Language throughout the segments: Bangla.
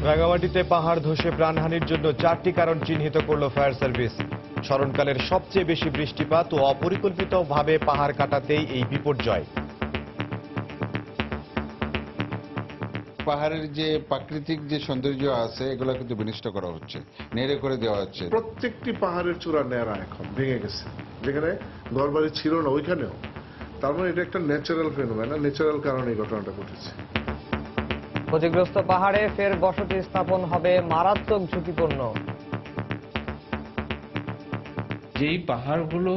রাঙ্গামাটিতে পাহাড় ধসে প্রাণহানির জন্য 4টি কারণ চিহ্নিত করল ফায়ার সার্ভিস। স্মরণকালের সবচেয়ে বেশি বৃষ্টিপাত ও অপরিকল্পিতভাবে পাহাড় কাটাতেই এই বিপর্যয়। পাহাড়ের যে প্রাকৃতিক যে সৌন্দর্য আছে এগুলো কিন্তু বিনষ্ট করা হচ্ছে, নেড়ে করে দেওয়া হচ্ছে। প্রত্যেকটি পাহাড়ের চূড়া ন্যাড়া এখন ভেঙে গেছে, যেখানে ঘরবাড়ি ছিল না ওইখানেও। তার মানে এটা একটা ন্যাচারাল ফেনোমেনা, ন্যাচারাল কারণে এই ঘটনাটা ঘটেছে। ক্ষতিগ্রস্ত পাহাড়ে ফের বসতি স্থাপন হবে মারাত্মক ঝুঁকিপূর্ণ। যেই পাহাড়গুলো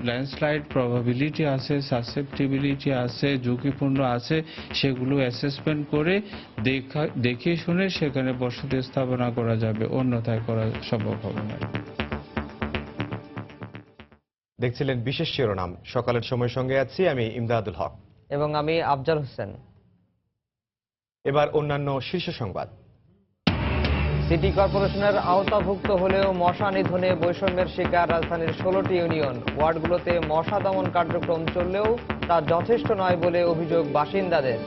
ল্যান্ডস্লাইড প্রবাবিলিটি আছে, সাসেপ্টিবিলিটি আছে, ঝুঁকিপূর্ণ আছে, সেগুলো অ্যাসেসমেন্ট করে দেখে শুনে সেখানে বসতি স্থাপনা করা যাবে, অন্যথায় করা সম্ভব হবে না। দেখছিলেন বিশেষ শিরোনাম। সকালের সময়ের সঙ্গে আছি আমি ইমদাদুল হক এবং আমি আফজাল হোসেন। এবার অন্যান্য শীর্ষ সংবাদ। সিটি কর্পোরেশনের আওতাভুক্ত হলেও মশা নিধনে বৈষম্যের শিকার রাজধানীর 16টি ইউনিয়ন। ওয়ার্ডগুলোতে মশা দমন কার্যক্রম চললেও তা যথেষ্ট নয় বলে অভিযোগ বাসিন্দাদের।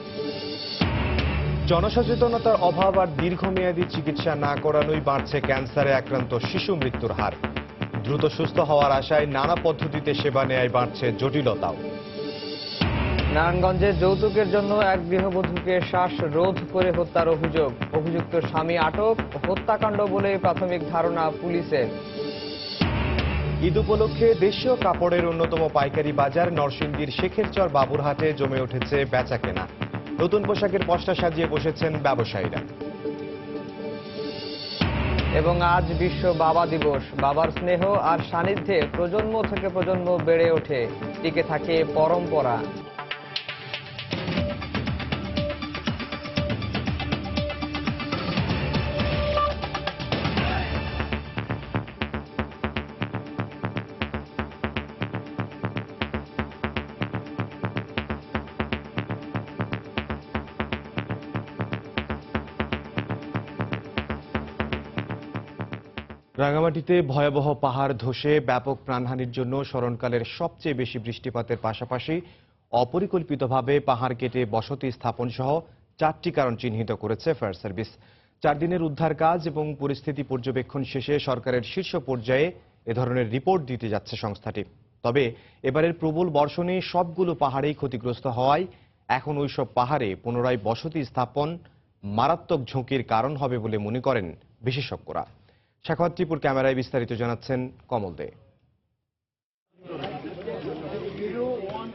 জনসচেতনতার অভাব আর দীর্ঘমেয়াদী চিকিৎসা না করানোই বাড়ছে ক্যান্সারে আক্রান্ত শিশু মৃত্যুর হার। দ্রুত সুস্থ হওয়ার আশায় নানা পদ্ধতিতে সেবা নেয়ায় বাড়ছে জটিলতাও। নারায়ণগঞ্জে যৌতুকের জন্য এক গৃহবধূকে শ্বাসরোধ করে হত্যার অভিযোগ। অভিযুক্ত স্বামী আটক। হত্যাকাণ্ড বলে প্রাথমিক ধারণা পুলিশের। ঈদ উপলক্ষে দেশীয় কাপড়ের অন্যতম পাইকারি বাজার নরসিংদীর শেখেরচর বাবুরহাটে জমে উঠেছে বেচাকেনা। নতুন পোশাকের পসরা সাজিয়ে বসেছেন ব্যবসায়ীরা। এবং আজ বিশ্ব বাবা দিবস। বাবার স্নেহ আর সান্নিধ্যে প্রজন্ম থেকে প্রজন্ম বেড়ে ওঠে, টিকে থাকে পরম্পরা। রাঙ্গামাটিতে ভয়াবহ পাহাড় ধসে ব্যাপক প্রাণহানির জন্য স্মরণকালের সবচেয়ে বেশি বৃষ্টিপাতের পাশাপাশি অপরিকল্পিতভাবে পাহাড় কেটে বসতি স্থাপন সহ 4টি কারণ চিহ্নিত করেছে ফায়ার সার্ভিস। 4 দিনের উদ্ধার কাজ এবং পরিস্থিতি পর্যবেক্ষণ শেষে সরকারের শীর্ষ পর্যায়ে এ ধরনের রিপোর্ট দিতে যাচ্ছে সংস্থাটি। তবে এবারের প্রবল বর্ষণে সবগুলো পাহাড়েই ক্ষতিগ্রস্ত হওয়ায় এখন ওইসব পাহাড়ে পুনরায় বসতি স্থাপন মারাত্মক ঝুঁকির কারণ হবে বলে মনে করেন বিশেষজ্ঞরা। সাখাওয়াত টিপুর ক্যামেরায় বিস্তারিত জানাচ্ছেন কমল দে।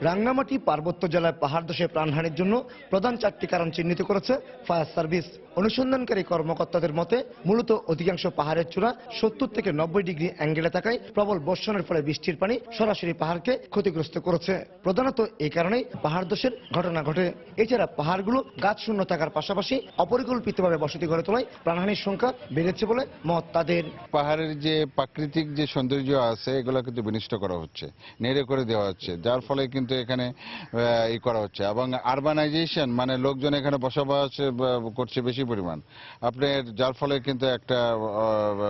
রাঙ্গামাটি পার্বত্য জেলায় পাহাড় ধসে প্রাণহানির জন্য প্রধান 4টি কারণ চিহ্নিত করেছে ফায়ার সার্ভিস। অনুসন্ধানকারী কর্মকর্তাদের মতে মূলত অধিকাংশ পাহাড়ের চূড়া 70 থেকে 90 ডিগ্রি অ্যাঙ্গেলে থাকায় প্রবল বর্ষণের ফলে বৃষ্টির পানি সরাসরি পাহাড়কে ক্ষতিগ্রস্ত করেছে। প্রধানত এই কারণেই পাহাড় ধসের ঘটনা ঘটে। এছাড়া পাহাড়গুলো গাছ শূন্য থাকার পাশাপাশি অপরিকল্পিতভাবে বসতি গড়ে তোলায় প্রাণহানির সংখ্যা বেড়েছে বলে মত তাদের। পাহাড়ের যে প্রাকৃতিক যে সৌন্দর্য আছে এগুলো কিন্তু বিনষ্ট করা হচ্ছে, নেড়ে করে দেওয়া হচ্ছে, যার ফলে কিন্তু এখানে ই করা হচ্ছে। এবং আরবানাইজেশন মানে লোকজন এখানে বসবাস করছে বেশি পরিমাণ আপনার, যার ফলে কিন্তু একটা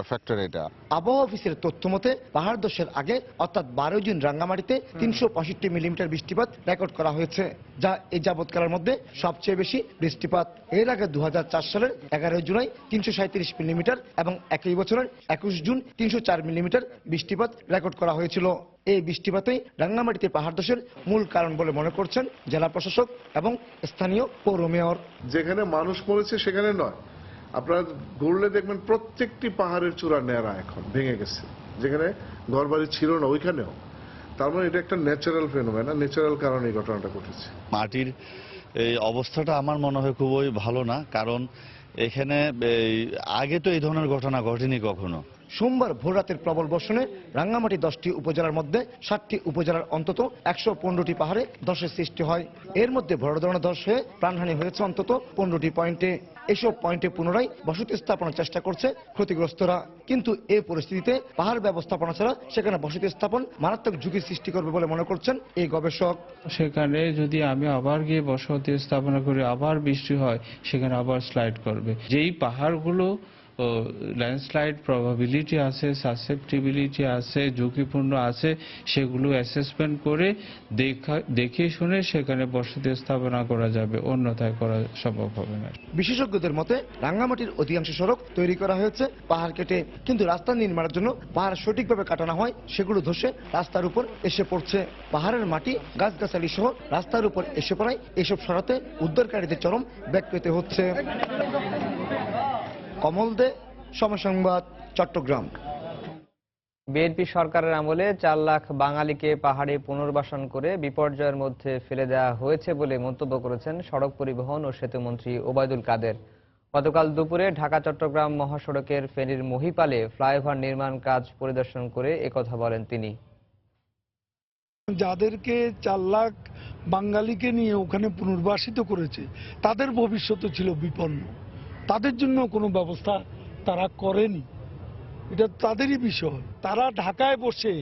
ফ্যাক্টর এটা। আবহাওয়া অফিসের তথ্য মতে পাহাড় ধসের আগে অর্থাৎ 12 জুন রাঙ্গামাটিতে 365 মিলিমিটার বৃষ্টিপাত রেকর্ড করা হয়েছে, যা এই যাবৎকালের মধ্যে সবচেয়ে বেশি বৃষ্টিপাত। এর আগে 2004 সালের 11 জুলাই 337 মিলিমিটার এবং একই বছরের 21 জুন 304 মিলিমিটার বৃষ্টিপাত রেকর্ড করা হয়েছিল। এই বৃষ্টিপাতই রাঙ্গামাটিতে পাহাড় ধসের মূল কারণ বলে মনে করছেন জেলা প্রশাসক এবং স্থানীয় পৌর মেয়র। যেখানে মানুষ মরেছে সেখানে নয়, আপনারা ঘুরলে দেখবেন প্রত্যেকটি পাহাড়ের চূড়া ন্যাড়া এখন ভেঙে গেছে, যেখানে ঘরবাড়ি ছিল না ওইখানেও। তার মানে এটা একটা ন্যাচারাল ফেনোমেনা, ন্যাচারাল কারণে এই ঘটনাটা ঘটেছে। মাটির এই অবস্থাটা আমার মনে হয় খুবই ভালো না, কারণ এখানে আগে তো এই ধরনের ঘটনা ঘটেনি কখনো। সোমবার ভোররাতের প্রবল বর্ষণে রাঙ্গামাটি 10টি উপজেলার মধ্যে 7টি উপজেলার অন্তত 115টি পাহাড়ে ধসের সৃষ্টি হয়। এর মধ্যে বড় ধরনের ধস হয়ে প্রাণহানি হয়েছে অন্তত 15টি পয়েন্টে। এসব পয়েন্টে পুনরায় বসতি স্থাপনের চেষ্টা করছে ক্ষতিগ্রস্তরা। কিন্তু এই পরিস্থিতিতে পাহাড় ব্যবস্থাপনা ছাড়া সেখানে বসতি স্থাপন মারাত্মক ঝুঁকির সৃষ্টি করবে বলে মনে করছেন এই গবেষক। সেখানে যদি আমি আবার গিয়ে বসতি স্থাপনা করি, আবার বৃষ্টি হয়, সেখানে আবার স্লাইড করবে। যেই পাহাড়গুলো ল্যান্ডস্লাইড প্রবাবিলিটি আছে, সাসেপ্টিবিলিটি আছে, ঝুঁকিপূর্ণ আছে, সেগুলো অ্যাসেসমেন্ট করে দেখে শুনে সেখানে বসতি স্থাপনা করা যাবে, অন্যথায় করা সম্ভব হবে না। বিশেষজ্ঞদের মতে রাঙ্গামাটির অধিকাংশ সড়ক তৈরি করা হয়েছে পাহাড় কেটে, কিন্তু রাস্তা নির্মাণের জন্য পাহাড় সঠিকভাবে কাটানো হয় সেগুলো ধসে রাস্তার উপর এসে পড়ছে। পাহাড়ের মাটি, গাছগাছালি সহ রাস্তার উপর এসে পড়ায় এসব সরাতে উদ্ধারকারীদের চরম বেগ পেতে হচ্ছে। কমল দে, সময় সংবাদ, চট্টগ্রাম। বিএনপি সরকারের আমলে 4 লাখ বাঙালিকে পাহাড়ে পুনর্বাসন করে বিপর্যয়ের মধ্যে ফেলে দেওয়া হয়েছে বলে মন্তব্য করেছেন সড়ক পরিবহন ও সেতুমন্ত্রী ওবায়দুল কাদের। গতকাল দুপুরে ঢাকা চট্টগ্রাম মহাসড়কের ফেনীর মহিপালে ফ্লাইওভার নির্মাণ কাজ পরিদর্শন করে একথা বলেন তিনি। যাদেরকে 4 লাখ বাঙালিকে নিয়ে ওখানে পুনর্বাসিত করেছে তাদের ভবিষ্যৎ ছিল বিপন্ন, তাদের জন্য কোনো ব্যবস্থা তারা করেনি। এটা তাদেরই বিষয়। তারা ঢাকায় বসে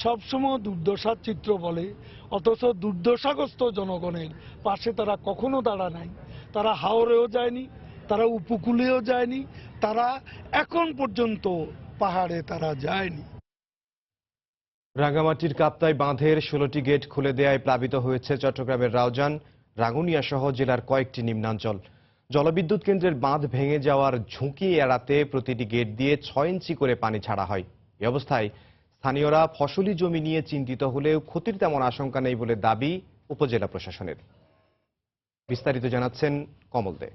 সবসময় দুর্দশার চিত্র বলে, অথচ দুর্দশাগ্রস্ত জনগণের পাশে তারা কখনো দাঁড়ায় নাই। তারা হাওরেও যায়নি, তারা উপকূলেও যায়নি, তারা এখন পর্যন্ত পাহাড়ে তারা যায়নি। রাঙ্গামাটির কাপ্তাই বাঁধের 16টি গেট খুলে দেয়ায় প্লাবিত হয়েছে চট্টগ্রামের রাউজান, রাঙ্গুনিয়া সহ জেলার কয়েকটি নিম্নাঞ্চল। জলবিদ্যুৎ কেন্দ্রের বাঁধ ভেঙে যাওয়ার ঝুঁকি এড়াতে প্রতিটি গেট দিয়ে 6 ইঞ্চি করে পানি ছাড়া হয়। এ অবস্থায় স্থানীয়রা ফসলি জমি নিয়ে চিন্তিত হলেও ক্ষতির তেমন আশঙ্কা নেই বলে দাবি উপজেলা প্রশাসনের। বিস্তারিত জানাচ্ছেন কমল দে।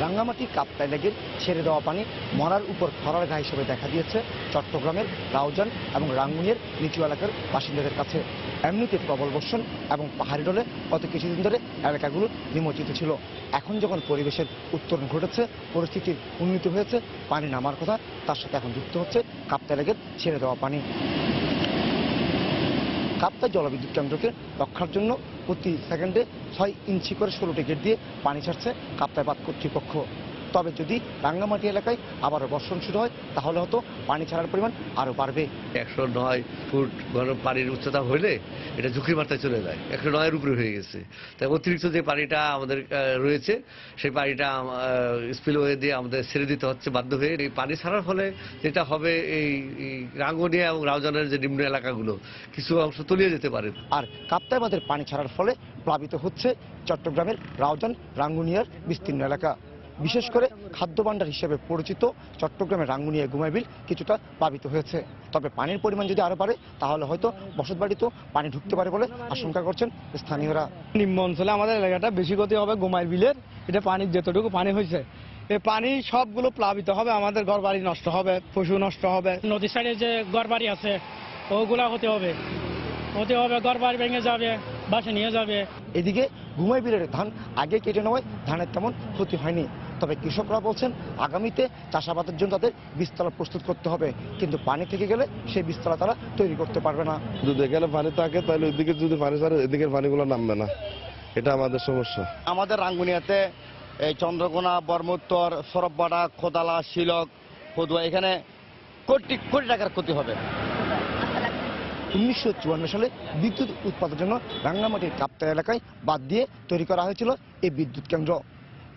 রাঙ্গামাটি কাপ্তাই লেগের ছেড়ে দেওয়া পানি মরার উপর খরার ঘা হিসেবে দেখা দিয়েছে চট্টগ্রামের রাউজান এবং রাঙ্গুনিয়ার নিচু এলাকার বাসিন্দাদের কাছে। এমনিতে প্রবল বর্ষণ এবং পাহাড়ি ঢলে গত কিছুদিন ধরে এলাকাগুলো নিমজ্জিত ছিল। এখন যখন পরিবেশের উত্তরণ ঘটেছে, পরিস্থিতির উন্নতি হয়েছে, পানি নামার কথা, তার সাথে এখন যুক্ত হচ্ছে কাপ্তাই লেগের ছেড়ে দেওয়া পানি। কাপ্তাই জলবিদ্যুৎ কেন্দ্রকে রক্ষার জন্য প্রতি সেকেন্ডে 6 ইঞ্চি করে 16টি গেট দিয়ে পানি ছাড়ছে কাপ্তাই বাঁধ কর্তৃপক্ষ। তবে যদি রাঙ্গামাটি এলাকায় আবারও বর্ষণ শুরু হয় তাহলে হয়তো পানি ছাড়ার পরিমাণ আরও বাড়বে। 109 ফুট ঘন পানির উচ্চতা হলে এটা ঝুঁকির মাত্রায় চলে যায়, 109-এর উপরে হয়ে গেছে। তাই অতিরিক্ত যে পানিটা আমাদের রয়েছে সেই পানিটা স্পিলওয়ে দিয়ে আমাদের ছেড়ে দিতে হচ্ছে বাধ্য হয়ে। এই পানি ছাড়ার ফলে যেটা হবে, এই রাঙ্গুনিয়া এবং রাউজানের যে নিম্ন এলাকাগুলো কিছু অংশ তলিয়ে যেতে পারে। আর কাপ্তাই বাঁধের পানি ছাড়ার ফলে প্লাবিত হচ্ছে চট্টগ্রামের রাউজান, রাঙ্গুনিয়ার বিস্তীর্ণ এলাকা। বিশেষ করে খাদ্য ভাণ্ডার হিসেবে পরিচিত চট্টগ্রামের রাঙ্গুনিয়া গুমাইবিল কিছুটা প্লাবিত হয়েছে। তবে পানির পরিমাণ যদি আরো বাড়ে তাহলে হয়তো বসতবাড়িতেও পানি ঢুকতে পারে বলে আশঙ্কা করছেন স্থানীয়রা। নিম্ন অঞ্চলে আমাদের এলাকাটা বেশি ক্ষতি হবে গুমাইর বিলের। এটা পানির যতটুকু পানি হয়েছে, এই পানি সবগুলো প্লাবিত হবে, আমাদের ঘরবাড়ি নষ্ট হবে, পশু নষ্ট হবে। নদীর সাইডে যে ঘরবাড়ি আছে ওগুলা হতে হবে, ঘরবাড়ি ভেঙে যাবে, বাসে নিয়ে যাবে। এদিকে গুমাইবিলের ধান আগে কেটে নেওয়ায় ধানের তেমন ক্ষতি হয়নি। তবে কৃষকরা বলছেন আগামীতে চাষাবাদের জন্য তাদের বীজতলা প্রস্তুত করতে হবে, কিন্তু পানি থেকে গেলে সেই বীজতলা তারা তৈরি করতে পারবে না। যদি এখানে পানি থাকে তাহলে ওইদিকে যদি পানি ছাড়ে এদিকের পানিগুলো নামবে না, এটা আমাদের সমস্যা। আমাদের রাঙ্গুনিয়াতে এই চন্দ্রকোনা, বর্মোত্তর, সরববাড়া, খোদালা, শিলক, পদুয়া, এখানে কোটি কোটি টাকার ক্ষতি হবে। 1954 সালে বিদ্যুৎ উৎপাদনের জন্য রাঙ্গামাটির কাপ্তাই এলাকায় বাদ দিয়ে তৈরি করা হয়েছিল এই বিদ্যুৎ কেন্দ্র,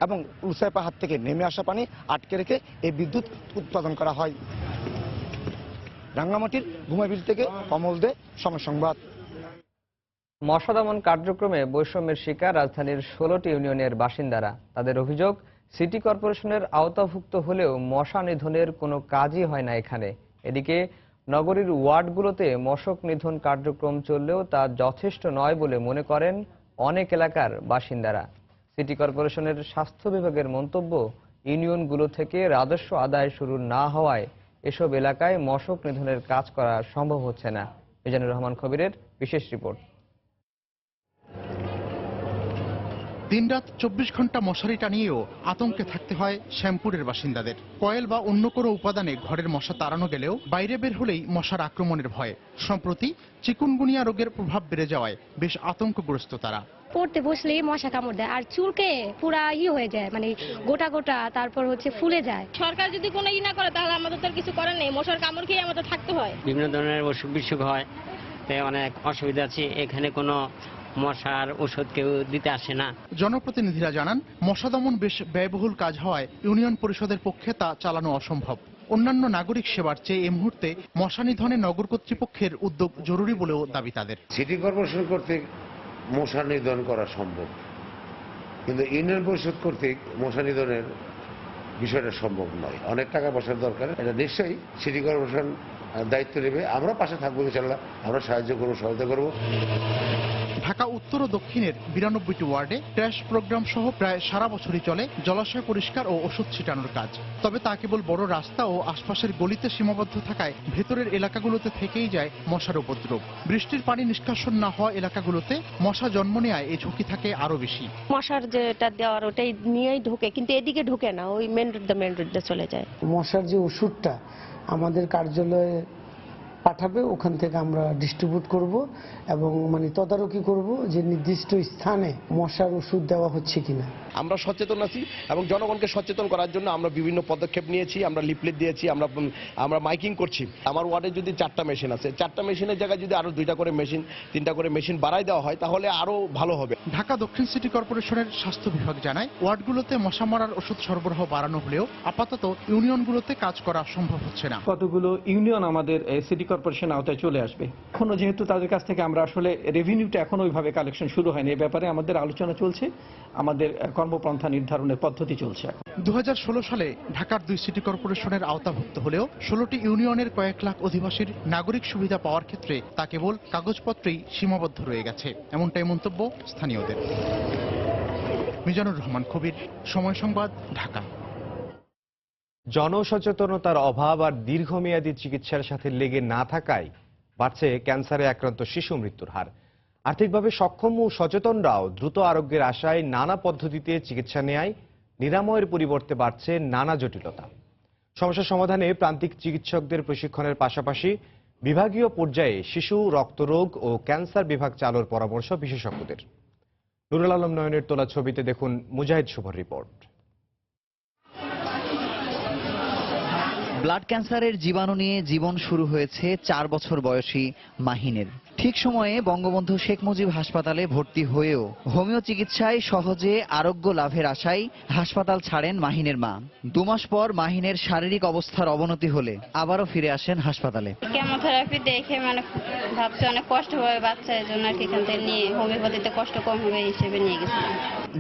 এবং উলসাই পাহাড় থেকে নেমে আসা পানি আটকে রেখে এই বিদ্যুৎ উৎপাদন করা হয়। রাঙ্গামাটির গুমাইবিল থেকে কমল দে, সময় সংবাদ। মশা দমন কার্যক্রমে বৈষম্যের শিকার রাজধানীর 16টি ইউনিয়নের বাসিন্দারা। তাদের অভিযোগ, সিটি কর্পোরেশনের আওতাভুক্ত হলেও মশা নিধনের কোনো কাজই হয় না এখানে। এদিকে নগরীর ওয়ার্ডগুলোতে মশক নিধন কার্যক্রম চললেও তা যথেষ্ট নয় বলে মনে করেন অনেক এলাকার বাসিন্দারা। সিটি কর্পোরেশনের স্বাস্থ্য বিভাগের মন্তব্য, ইউনিয়নগুলো থেকে রাজস্ব আদায় শুরু না হওয়ায় এসব এলাকায় মশক নিধনের কাজ করা সম্ভব হচ্ছে না। মিজানুর রহমান খবিরের বিশেষ রিপোর্ট। দিনরাত 24 ঘন্টা মশারি টানিয়েও আতঙ্কে থাকতে হয় শ্যামপুরের বাসিন্দাদের। কয়েল বা অন্য কোনো উপাদানে ঘরের মশা তাড়ানো গেলেও বাইরে বের হলেই মশার আক্রমণের ভয়। সম্প্রতি চিকুনগুনিয়া রোগের প্রভাব বেড়ে যাওয়ায় বেশ আতঙ্কগ্রস্ত তারা। পড়তে বসলেই মশা কামড় দেয়, আর চুলকে পুরা হয়ে যায়, মানে গোটা গোটা, তারপর ফুলে যায়। সরকার যদি কোনো না করে তাহলে আমাদের তো কিছু করার নেই, মশার কামড় খেয়ে আমাদের থাকতে হয়। বিভিন্ন ধরনের অসুখ বিসুখ হয়, অনেক অসুবিধা আছে। এখানে কোনো মশার ওষুধ কেউ দিতে আসে না। জনপ্রতিনিধিরা জানান মশা দমন বেশ ব্যয়বহুল কাজ হওয়ায় ইউনিয়ন পরিষদের পক্ষে তা চালানো অসম্ভব। অন্যান্য নাগরিক সেবার চেয়ে এই মুহূর্তে মশা নিধনে নগর কর্তৃপক্ষের উদ্যোগ জরুরি বলেও দাবি তাদের। সিটি কর্পোরেশন কর্তৃক মশা নিধন করা সম্ভব, কিন্তু ইউনিয়ন পরিষদ কর্তৃক মশা নিধনের বিষয়টা সম্ভব নয়। অনেক টাকা পয়সার দরকার। এটা নিশ্চয়ই সিটি কর্পোরেশন দায়িত্ব নেবে। আমরা পাশে থাকবো ইনশাআল্লাহ, আমরা সাহায্য করবো, সহায়তা করবো। ঢাকা উত্তর ও দক্ষিণের 92টি ওয়ার্ডে ট্র্যাশ প্রোগ্রাম সহ প্রায় সারা বছরই চলে জলাশয় পরিষ্কার ও ওষুধ ছিটানোর কাজ। তবে তা কেবল বড় রাস্তা ও আশপাশের গলিতে সীমাবদ্ধ থাকায় ভেতরের এলাকাগুলোতে থেকেই যায় মশার উপদ্রব। বৃষ্টির পানি নিষ্কাশন না হওয়া এলাকাগুলোতে মশা জন্ম নেয় এই ঝুঁকি থাকে আরো বেশি। মশার যেটা দেওয়ার ওটাই নিয়েই ঢোকে, কিন্তু এদিকে ঢোকে না, ওই মেন রোডে চলে যায়। মশার যে ওষুধটা আমাদের কার্যালয়ে পাঠাবে, ওখান থেকে আমরা ডিস্ট্রিবিউট করব এবং তদারকি করব যে নির্দিষ্ট স্থানে মশার ওষুধ দেওয়া হচ্ছে কিনা। আমরা সচেতন আছি এবং জনগণকে সচেতন করার জন্য আমরা বিভিন্ন পদক্ষেপ নিয়েছি। আমরা লিফলেট দিয়েছি, আমরা মাইকিং করছি। আমার ওয়ার্ডে যদি 4টা মেশিন আছে, 4টা মেশিনের জায়গায় যদি আরো 2টা করে মেশিন, 3টা করে মেশিন বাড়াই দেওয়া হয় তাহলে আরো ভালো হবে। ঢাকা দক্ষিণ সিটি কর্পোরেশনের স্বাস্থ্য বিভাগ জানায় ওয়ার্ডগুলোতে মশা মারার ওষুধ সরবরাহ বাড়ানো হলেও আপাতত ইউনিয়নগুলোতে কাজ করা সম্ভব হচ্ছে না। কতগুলো ইউনিয়ন আমাদের সিটি কর্পোরেশন আওতায় চলে আসবে। এখনো যেহেতু তাদের কাছ থেকে আমরা আসলে রেভিনিউটা এখনো ওইভাবে কালেকশন শুরু হয়নি, এ ব্যাপারে আমাদের আলোচনা চলছে, আমাদের কর্মপন্থা নির্ধারণের পদ্ধতি চলছে। 2016 সালে ঢাকার 2 সিটি কর্পোরেশনের আওতাভুক্ত হলেও 16টি ইউনিয়নের কয়েক লাখ অধিবাসীর নাগরিক সুবিধা পাওয়ার ক্ষেত্রে তা কেবল কাগজপত্রেই সীমাবদ্ধ রয়ে গেছে, এমনটাই মন্তব্য স্থানীয়দের। মিজানুর রহমান কবির, সময় সংবাদ, ঢাকা। জনসচেতনতার অভাব আর দীর্ঘমেয়াদী চিকিৎসার সাথে লেগে না থাকায় বাড়ছে ক্যান্সারে আক্রান্ত শিশু মৃত্যুর হার। আর্থিকভাবে সক্ষম ও সচেতনরাও দ্রুত আরোগ্যের আশায় নানা পদ্ধতিতে চিকিৎসা নেয়, নিরাময়ের পরিবর্তে বাড়ছে নানা জটিলতা। সমস্যা সমাধানে প্রান্তিক চিকিৎসকদের প্রশিক্ষণের পাশাপাশি বিভাগীয় পর্যায়ে শিশু, রক্তরোগ ও ক্যান্সার বিভাগ চালুর পরামর্শ বিশেষজ্ঞদের। নুরুল আলম নয়নের তোলা ছবিতে দেখুন মুজাহিদ শুভর রিপোর্ট। ব্লাড ক্যান্সারের জীবাণু নিয়ে জীবন শুরু হয়েছে 4 বছর বয়সী মাহিনের। ঠিক সময়ে বঙ্গবন্ধু শেখ মুজিব হাসপাতালে ভর্তি হয়েও হোমিও চিকিৎসায় সহজে আরোগ্য লাভের আশায় হাসপাতাল ছাড়েন মাহিনের মা। 2 মাস পর মাহিনের শারীরিক অবস্থার অবনতি হলে আবারও ফিরে আসেন হাসপাতালে। কেমোথেরাপি দেখে ভাবছি অনেক কষ্ট হবে বাচ্চা, এর জন্য আর কি এখান থেকে নিয়ে হোমিওপ্যাথিতে কষ্ট কম হবে হিসেবে নিয়ে গেছিলাম।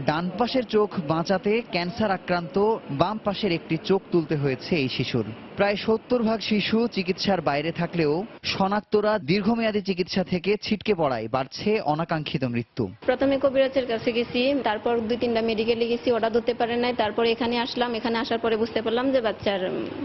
ডান পাশের চোখ বাঁচাতে ক্যান্সার আক্রান্ত বাম পাশের একটি চোখ তুলতে হয়েছে এই শিশুর। প্রায় 70% শিশু চিকিৎসার বাইরে থাকলেও শনাক্তরা দীর্ঘমেয়াদী চিকিৎসা থেকে ছিটকে পড়ায় বাড়ছে অনাকাঙ্ক্ষিত মৃত্যু। প্রথমে কবিরাজের কাছে গেছি, তারপর 2-3টা মেডিকেলে গেছি, ওটা ধরতে পারে নাই। তারপর এখানে আসলাম, এখানে আসার পরে বুঝতে পারলাম যে বাচ্চার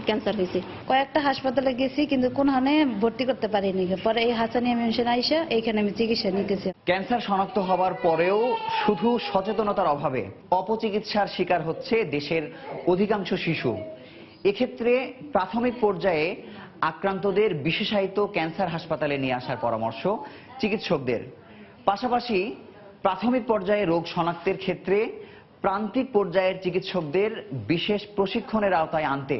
ক্যান্সার হয়েছে। কয়েকটা হাসপাতালে গেছি কিন্তু কোনখানে ভর্তি করতে পারিনি। পরে এই হাসানিয়া মেনশন আইসা এইখানে আমি চিকিৎসা নিতেছি। ক্যান্সার শনাক্ত হওয়ার পরেও শুধু সচেতনতার অভাবে অপচিকিৎসার শিকার হচ্ছে দেশের অধিকাংশ শিশু। এক্ষেত্রে প্রাথমিক পর্যায়ে আক্রান্তদের বিশেষায়িত ক্যান্সার হাসপাতালে নিয়ে আসার পরামর্শ চিকিৎসকদের। পাশাপাশি প্রাথমিক পর্যায়ে রোগ শনাক্তের ক্ষেত্রে প্রান্তিক পর্যায়ের চিকিৎসকদের বিশেষ প্রশিক্ষণের আওতায় আনতে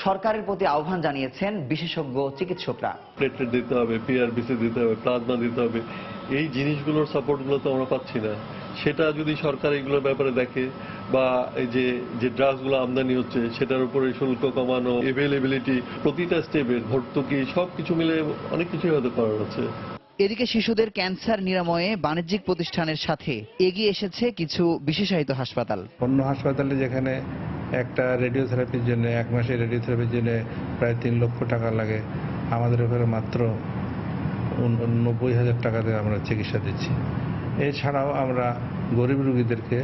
সরকারের প্রতি আহ্বান জানিয়েছেন বিশেষজ্ঞ চিকিৎসকরা। প্লেটলেট দিতে হবে, পিআরবিসি দিতে হবে, প্লাজমা দিতে হবে, এই জিনিসগুলোর সাপোর্টগুলো তো আমরা পাচ্ছি না। সেটা যদি সরকার এগুলোর ব্যাপারে দেখে বা এই যে ড্রাগসগুলো আমদানি হচ্ছে সেটার উপরে শুল্ক কমানো, এভেলেবিলিটি প্রতিটা স্টেপের ভর্তুকি সবকিছু মিলে অনেক কিছুই হয়তো করার আছে। এদিকে শিশুদের ক্যান্সার নিরাময়ে বাণিজ্যিক প্রতিষ্ঠানের সাথে এগিয়ে এসেছে কিছু বিশেষায়িত হাসপাতাল। অন্য হাসপাতালে যেখানে একটা রেডিওথেরাপির জন্য 1 মাসের রেডিওথেরাপির জন্য প্রায় 3 লক্ষ টাকা লাগে, আমাদের ওখানে মাত্র 90,000 টাকাতে আমরা চিকিৎসা দিচ্ছি। এছাড়াও আমরা গরিব রোগীদেরকে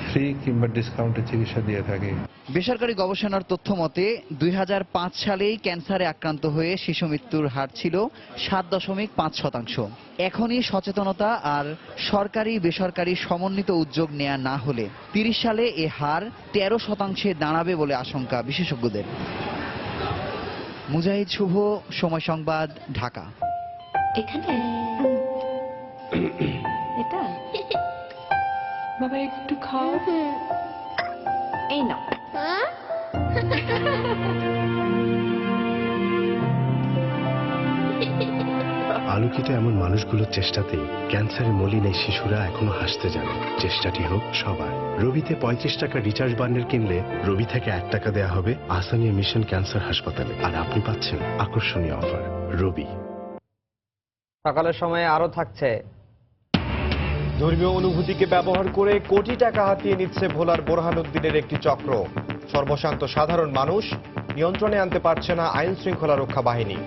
ফ্রি কিংবা ডিসকাউন্টে চিকিৎসা দিয়ে থাকি। বেসরকারি গবেষণার তথ্য মতে 2005 সালেই ক্যান্সারে আক্রান্ত হয়ে শিশু মৃত্যুর হার ছিল 7.5%। এখনই সচেতনতা আর সরকারি বেসরকারি সমন্বিত উদ্যোগ নেওয়া না হলে 30 সালে এ হার 13%-এ দাঁড়াবে বলে আশঙ্কা বিশেষজ্ঞদের। মুজাহিদ শুভ, সময় সংবাদ, ঢাকা। এখানে এটা বাবা একটু খাও, এই নাও। আলোকিত এমন মানুষগুলোর চেষ্টাতেই ক্যান্সারে মলিন এই শিশুরা এখনো হাসতে জানে। চেষ্টাটি হোক সবার। রবিতে 35 টাকা রিচার্জ বান্ডেল কিনলে রবি থেকে 1 টাকা দেওয়া হবে আহসানিয়া মিশন ক্যান্সার হাসপাতালে, আর আপনি পাচ্ছেন আকর্ষণীয় অফার। রবি। সকালের সময় আরো থাকছে। ধর্মীয় অনুভূতিকে ব্যবহার করে কোটি টাকা হাতিয়ে নিচ্ছে ভোলার বোরহানুদ্দিনের একটি চক্র। সর্বশান্ত সাধারণ মানুষ নিয়ন্ত্রণে আনতে পারছে না আইন শৃঙ্খলা রক্ষা বাহিনী।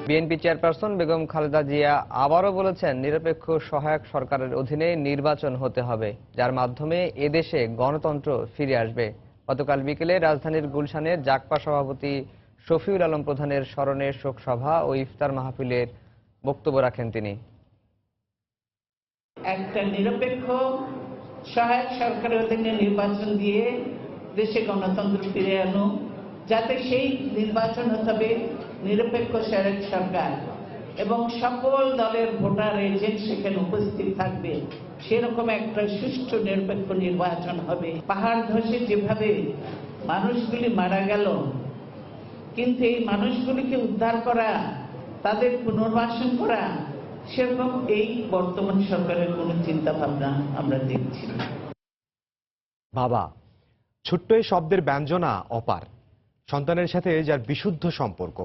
বিএনপি চেয়ারপারসন বেগম খালেদা জিয়া আবারও বলেছেন, নিরপেক্ষ সহায়ক সরকারের অধীনে নির্বাচন হতে হবে, যার মাধ্যমে এদেশে গণতন্ত্র ফিরে আসবে। গতকাল বিকেলে রাজধানীর গুলশানে জাগপা সভাপতি শফিউল আলম প্রধানের স্মরণে শোক সভা ও ইফতার মাহফিলের বক্তব্য রাখেন তিনি। একটা নিরপেক্ষ সহায়ক সরকারের অধীনে নির্বাচন দিয়ে দেশে গণতন্ত্র ফিরে আনো, যাতে সেই নির্বাচন হতে হবে নিরপেক্ষ সহায়ক সরকার এবং সকল দলের ভোটার এজেন্ট সেখানে উপস্থিত থাকবে, সেরকম একটা সুষ্ঠু নিরপেক্ষ নির্বাচন হবে। পাহাড় ধসে যেভাবে মানুষগুলি মারা গেল, কিন্তু এই মানুষগুলিকে উদ্ধার করা, তাদের পুনর্বাসন করা, সেরকম এই বর্তমান সরকারের কোনো চিন্তা ভাবনা আমরা দেখছি না। বাবা, ছোট্ট এই শব্দের ব্যঞ্জনা অপার। সন্তানের সাথে যার বিশুদ্ধ সম্পর্ক,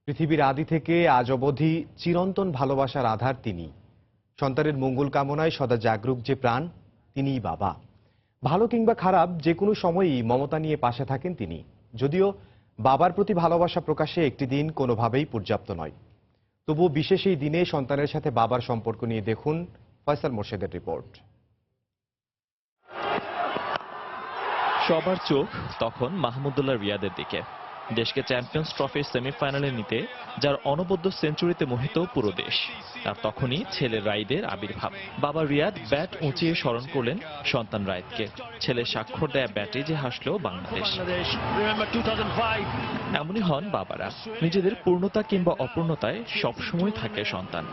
পৃথিবীর আদি থেকে আজ অবধি চিরন্তন ভালোবাসার আধার তিনি। সন্তানের মঙ্গল কামনায় সদা জাগরুক যে প্রাণ, তিনিই বাবা। ভালো কিংবা খারাপ যে কোনো সময়ই মমতা নিয়ে পাশে থাকেন তিনি। যদিও বাবার প্রতি ভালোবাসা প্রকাশে একটি দিন কোনোভাবেই পর্যাপ্ত নয়, তবুও বিশেষ এই দিনে সন্তানের সাথে বাবার সম্পর্ক নিয়ে দেখুন ফয়সাল মোর্শেদের রিপোর্ট। সবার চোখ তখন মাহমুদুল্লাহ রিয়াদের দিকে। দেশকে চ্যাম্পিয়ন্স ট্রফির সেমিফাইনালে নিতে যার অনবদ্য সেঞ্চুরিতে মোহিত পুরো দেশ, আর তখনই ছেলে রাইদের আবির্ভাব। বাবা রিয়াদ ব্যাট উঁচিয়ে স্মরণ করলেন সন্তান রাইদকে। ছেলে স্বাক্ষর দেয়া ব্যাটে যে হাসলো বাংলাদেশ। এমনই হন বাবারা, নিজেদের পূর্ণতা কিংবা অপূর্ণতায় সবসময় থাকে সন্তান।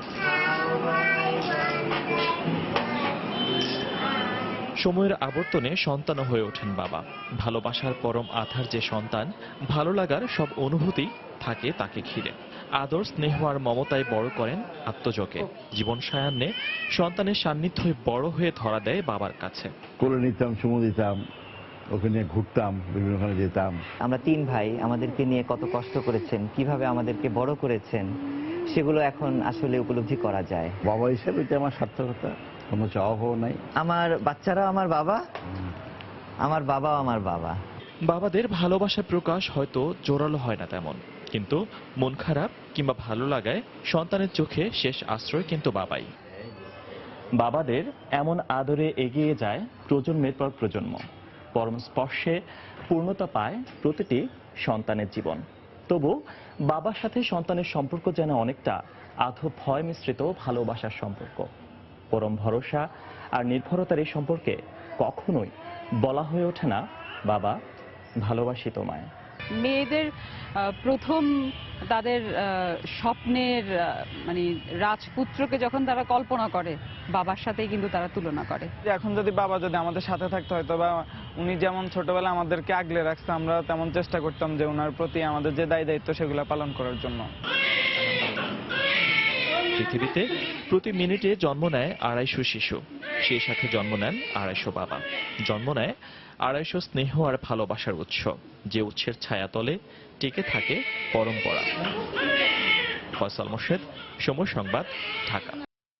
সময়ের আবর্তনে সন্তানও হয়ে ওঠেন বাবা। ভালোবাসার পরম আধার যে সন্তান, ভালো লাগার সব অনুভূতি থাকে তাকে ঘিরে। আদর, স্নেহ আর মমতায় বড় করেন আত্মযোগে। জীবন সায়ান্নে সন্তানের সান্নিধ্যে বড় হয়ে ধরা দেয় বাবার কাছে। কোলে নিতাম, চুমু দিতাম, ওকে নিয়ে ঘুরতাম, বিভিন্নখানে যেতাম। আমরা 3 ভাই, আমাদেরকে নিয়ে কত কষ্ট করেছেন, কিভাবে আমাদেরকে বড় করেছেন, সেগুলো এখন আসলে উপলব্ধি করা যায়। বাবা হিসেবে এটা আমার সার্থকতা, কোনো চাওয়া পাওয়া নাই। আমার বাচ্চারাও আমার বাবা, আমার বাবাও আমার বাবা। বাবাদের ভালোবাসার প্রকাশ হয়তো জোরালো হয় না তেমন, কিন্তু মন খারাপ কিংবা ভালো লাগায় সন্তানের চোখে শেষ আশ্রয় কিন্তু বাবাই। বাবাদের এমন আদরে এগিয়ে যায় প্রজন্মের পর প্রজন্ম। পরম স্পর্শে পূর্ণতা পায় প্রতিটি সন্তানের জীবন। তবু বাবার সাথে সন্তানের সম্পর্ক যেন অনেকটা আধো ভয় মিশ্রিত ভালোবাসার সম্পর্ক। পরম ভরসা আর নির্ভরতার এই সম্পর্কে কখনোই বলা হয়ে ওঠে না বাবা ভালোবাসি তোমায়। মেয়েদের প্রথম তাদের স্বপ্নের মানে রাজপুত্রকে যখন তারা কল্পনা করে, বাবার সাথেই কিন্তু তারা তুলনা করে। এখন যদি বাবা যদি আমাদের সাথে থাকতে হয়তো বা উনি যেমন ছোটবেলায় আমাদেরকে আগলে রাখছে, আমরা তেমন চেষ্টা করতাম যে ওনার প্রতি আমাদের যে দায়িত্ব সেগুলো পালন করার জন্য। পৃথিবীতে প্রতি মিনিটে জন্ম নেয় 250 শিশু, সেই সাথে জন্ম নেন 250 বাবা। জন্ম নেয় 250 স্নেহ আর ভালোবাসার উৎস, যে উৎসের ছায়াতলে টিকে থাকে পরম্পরা। ফয়সাল মোর্শেদ, সময় সংবাদ, ঢাকা।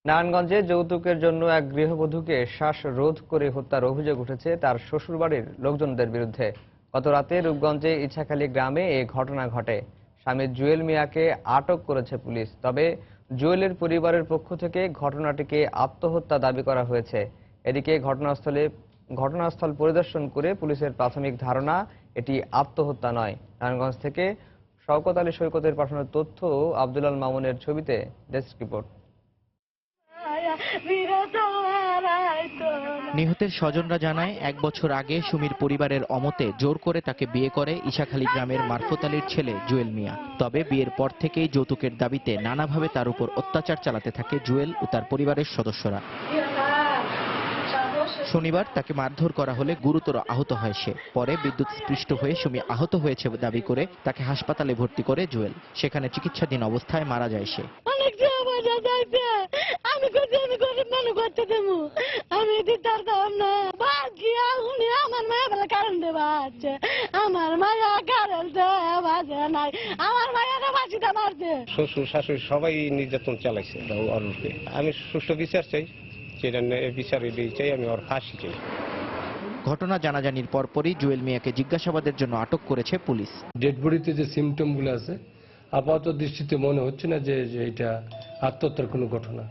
নারায়ণগঞ্জে যৌতুকের জন্য এক গৃহবধূকে শ্বাসরোধ করে হত্যার অভিযোগ উঠেছে তার শ্বশুরবাড়ির লোকজনদের বিরুদ্ধে। গত রাতে রূপগঞ্জে ইছাখালী গ্রামে এই ঘটনা ঘটে। স্বামী জুয়েল মিয়াকে আটক করেছে পুলিশ। তবে জুয়েলের পরিবারের পক্ষ থেকে ঘটনাটিকে আত্মহত্যা দাবি করা হয়েছে। এদিকে ঘটনাস্থল পরিদর্শন করে পুলিশের প্রাথমিক ধারণা এটি আত্মহত্যা নয়। নারায়ণগঞ্জ থেকে শওকত আলী সৈকতের পাঠানো তথ্য, আব্দুল আল মামুনের ছবিতে ডেস্ক রিপোর্ট। নিহতের স্বজনরা জানায়, 1 বছর আগে সুমির পরিবারের অমতে জোর করে তাকে বিয়ে করে ইছাখালী গ্রামের মারফত আলীর ছেলে জুয়েল মিয়া। তবে বিয়ের পর থেকেই যৌতুকের দাবিতে নানাভাবে তার উপর অত্যাচার চালাতে থাকে জুয়েল ও তার পরিবারের সদস্যরা। শনিবার তাকে মারধর করা হলে গুরুতর আহত হয় সে। পরে বিদ্যুৎস্পৃষ্ট হয়ে সুমি আহত হয়েছে দাবি করে তাকে হাসপাতালে ভর্তি করে জুয়েল। সেখানে চিকিৎসাধীন অবস্থায় মারা যায় সে। হয়েছে, আমি করছি আমি গরিব মানুষ করতে দেবো, আমি দিতার দাম না বাকি উনি আমার মায়া বেলা কারণ দেবা আছে, আমার মায়া কারণ দেওয়া নাই, আমার মায়াটা বাঁচিতে মারছে। শ্বশুর শাশুড়ি সবাই নির্যাতন চালাইছে অরুণকে। আমি সুষ্ঠু বিচার চাই, যেটা বিচার চাই, আমি ওর ফাঁসি চাই। ঘটনা জানাজানির পরপরই জুয়েল মিয়াকে জিজ্ঞাসাবাদের জন্য আটক করেছে পুলিশ। ডেড বডিতে যে সিমটমগুলো আছে আপাতত দৃষ্টিতে মনে হচ্ছে না যে এটা আত্মহত্যার কোনো ঘটনা।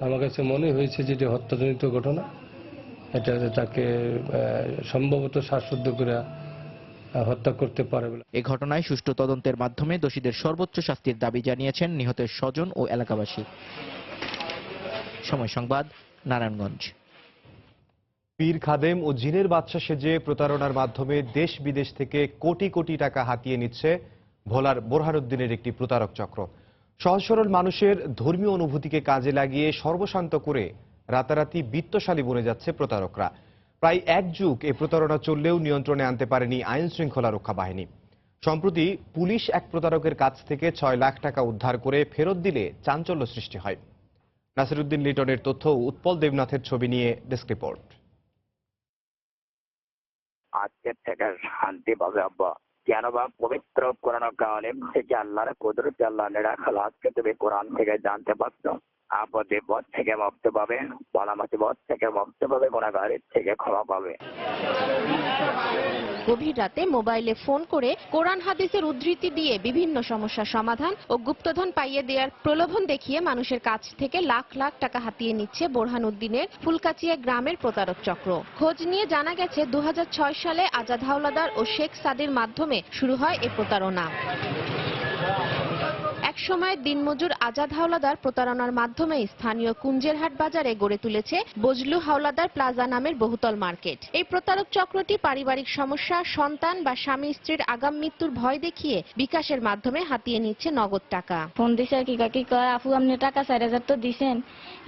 আমার কাছে মনে হয়েছে যে এটা হত্যাজনিত ঘটনা। এটা তাকে সম্ভবত শ্বাসরুদ্ধ করে হত্যা করতে পারে বলে। এই ঘটনায় সুষ্ঠু তদন্তের মাধ্যমে দোষীদের সর্বোচ্চ শাস্তির দাবি জানিয়েছেন নিহতের স্বজন ও এলাকাবাসী। সময় সংবাদ, নারায়ণগঞ্জ। পীর খাদেম ও জিনের বাদশা সেজে প্রতারণার মাধ্যমে দেশ বিদেশ থেকে কোটি কোটি টাকা হাতিয়ে নিচ্ছে ভোলার বোরহানুদ্দিনের একটি প্রতারক চক্র। সহজ সরল মানুষের ধর্মীয় অনুভূতিকে কাজে লাগিয়ে সর্বশান্ত করে রাতারাতি বিত্তশালী বনে যাচ্ছে প্রতারকরা। প্রায় এক যুগ এ প্রতারণা চললেও নিয়ন্ত্রণে আনতে পারেনি আইন শৃঙ্খলা রক্ষা বাহিনী। সম্প্রতি পুলিশ এক প্রতারকের কাছ থেকে 6 লাখ টাকা উদ্ধার করে ফেরত দিলে চাঞ্চল্য সৃষ্টি হয়। নাসিরউদ্দিন লিটনের তথ্য, উৎপল দেবনাথের ছবি নিয়ে ডেস্ক রিপোর্ট। আজকের থেকে শান্তি পাবে আব্বা, কেন বা পবিত্র কোরআন কারিম থেকে আল্লাহর কুদরত, আল্লাহ নেড়াখালাকে তুমি কোরআন থেকে জানতে পারছো। আপদে পথ থেকে মুক্তি পাবে, বলামতি পথ থেকে মুক্তি পাবে, গুনাহগারের থেকে ক্ষমা পাবে। গভীর রাতে মোবাইলে ফোন করে কোরআন হাদিসের উদ্ধৃতি দিয়ে বিভিন্ন সমস্যার সমাধান ও গুপ্তধন পাইয়ে দেওয়ার প্রলোভন দেখিয়ে মানুষের কাছ থেকে লাখ লাখ টাকা হাতিয়ে নিচ্ছে বোরহানুদ্দিনের ফুলকাচিয়া গ্রামের প্রতারক চক্র। খোঁজ নিয়ে জানা গেছে 2006 সালে আজাদ হাওলাদার ও শেখ সাদির মাধ্যমে শুরু হয় এই প্রতারণা। এক সময় দিনমজুর আজাদ হাওলাদার প্রতারণার মাধ্যমে স্থানীয় কুঞ্জেরহাট বাজারে গড়ে তুলেছে বজলু হাওলাদার প্লাজা নামের বহুতল মার্কেট। এই প্রতারক চক্রটি পারিবারিক সমস্যা, সন্তান বা স্বামী স্ত্রীর আগাম মৃত্যুর ভয় দেখিয়ে বিকাশের মাধ্যমে হাতিয়ে নিচ্ছে নগদ টাকা। ফোন দিছে আর কি কয়, আপু আপনি টাকা 4000 তো দিছেন,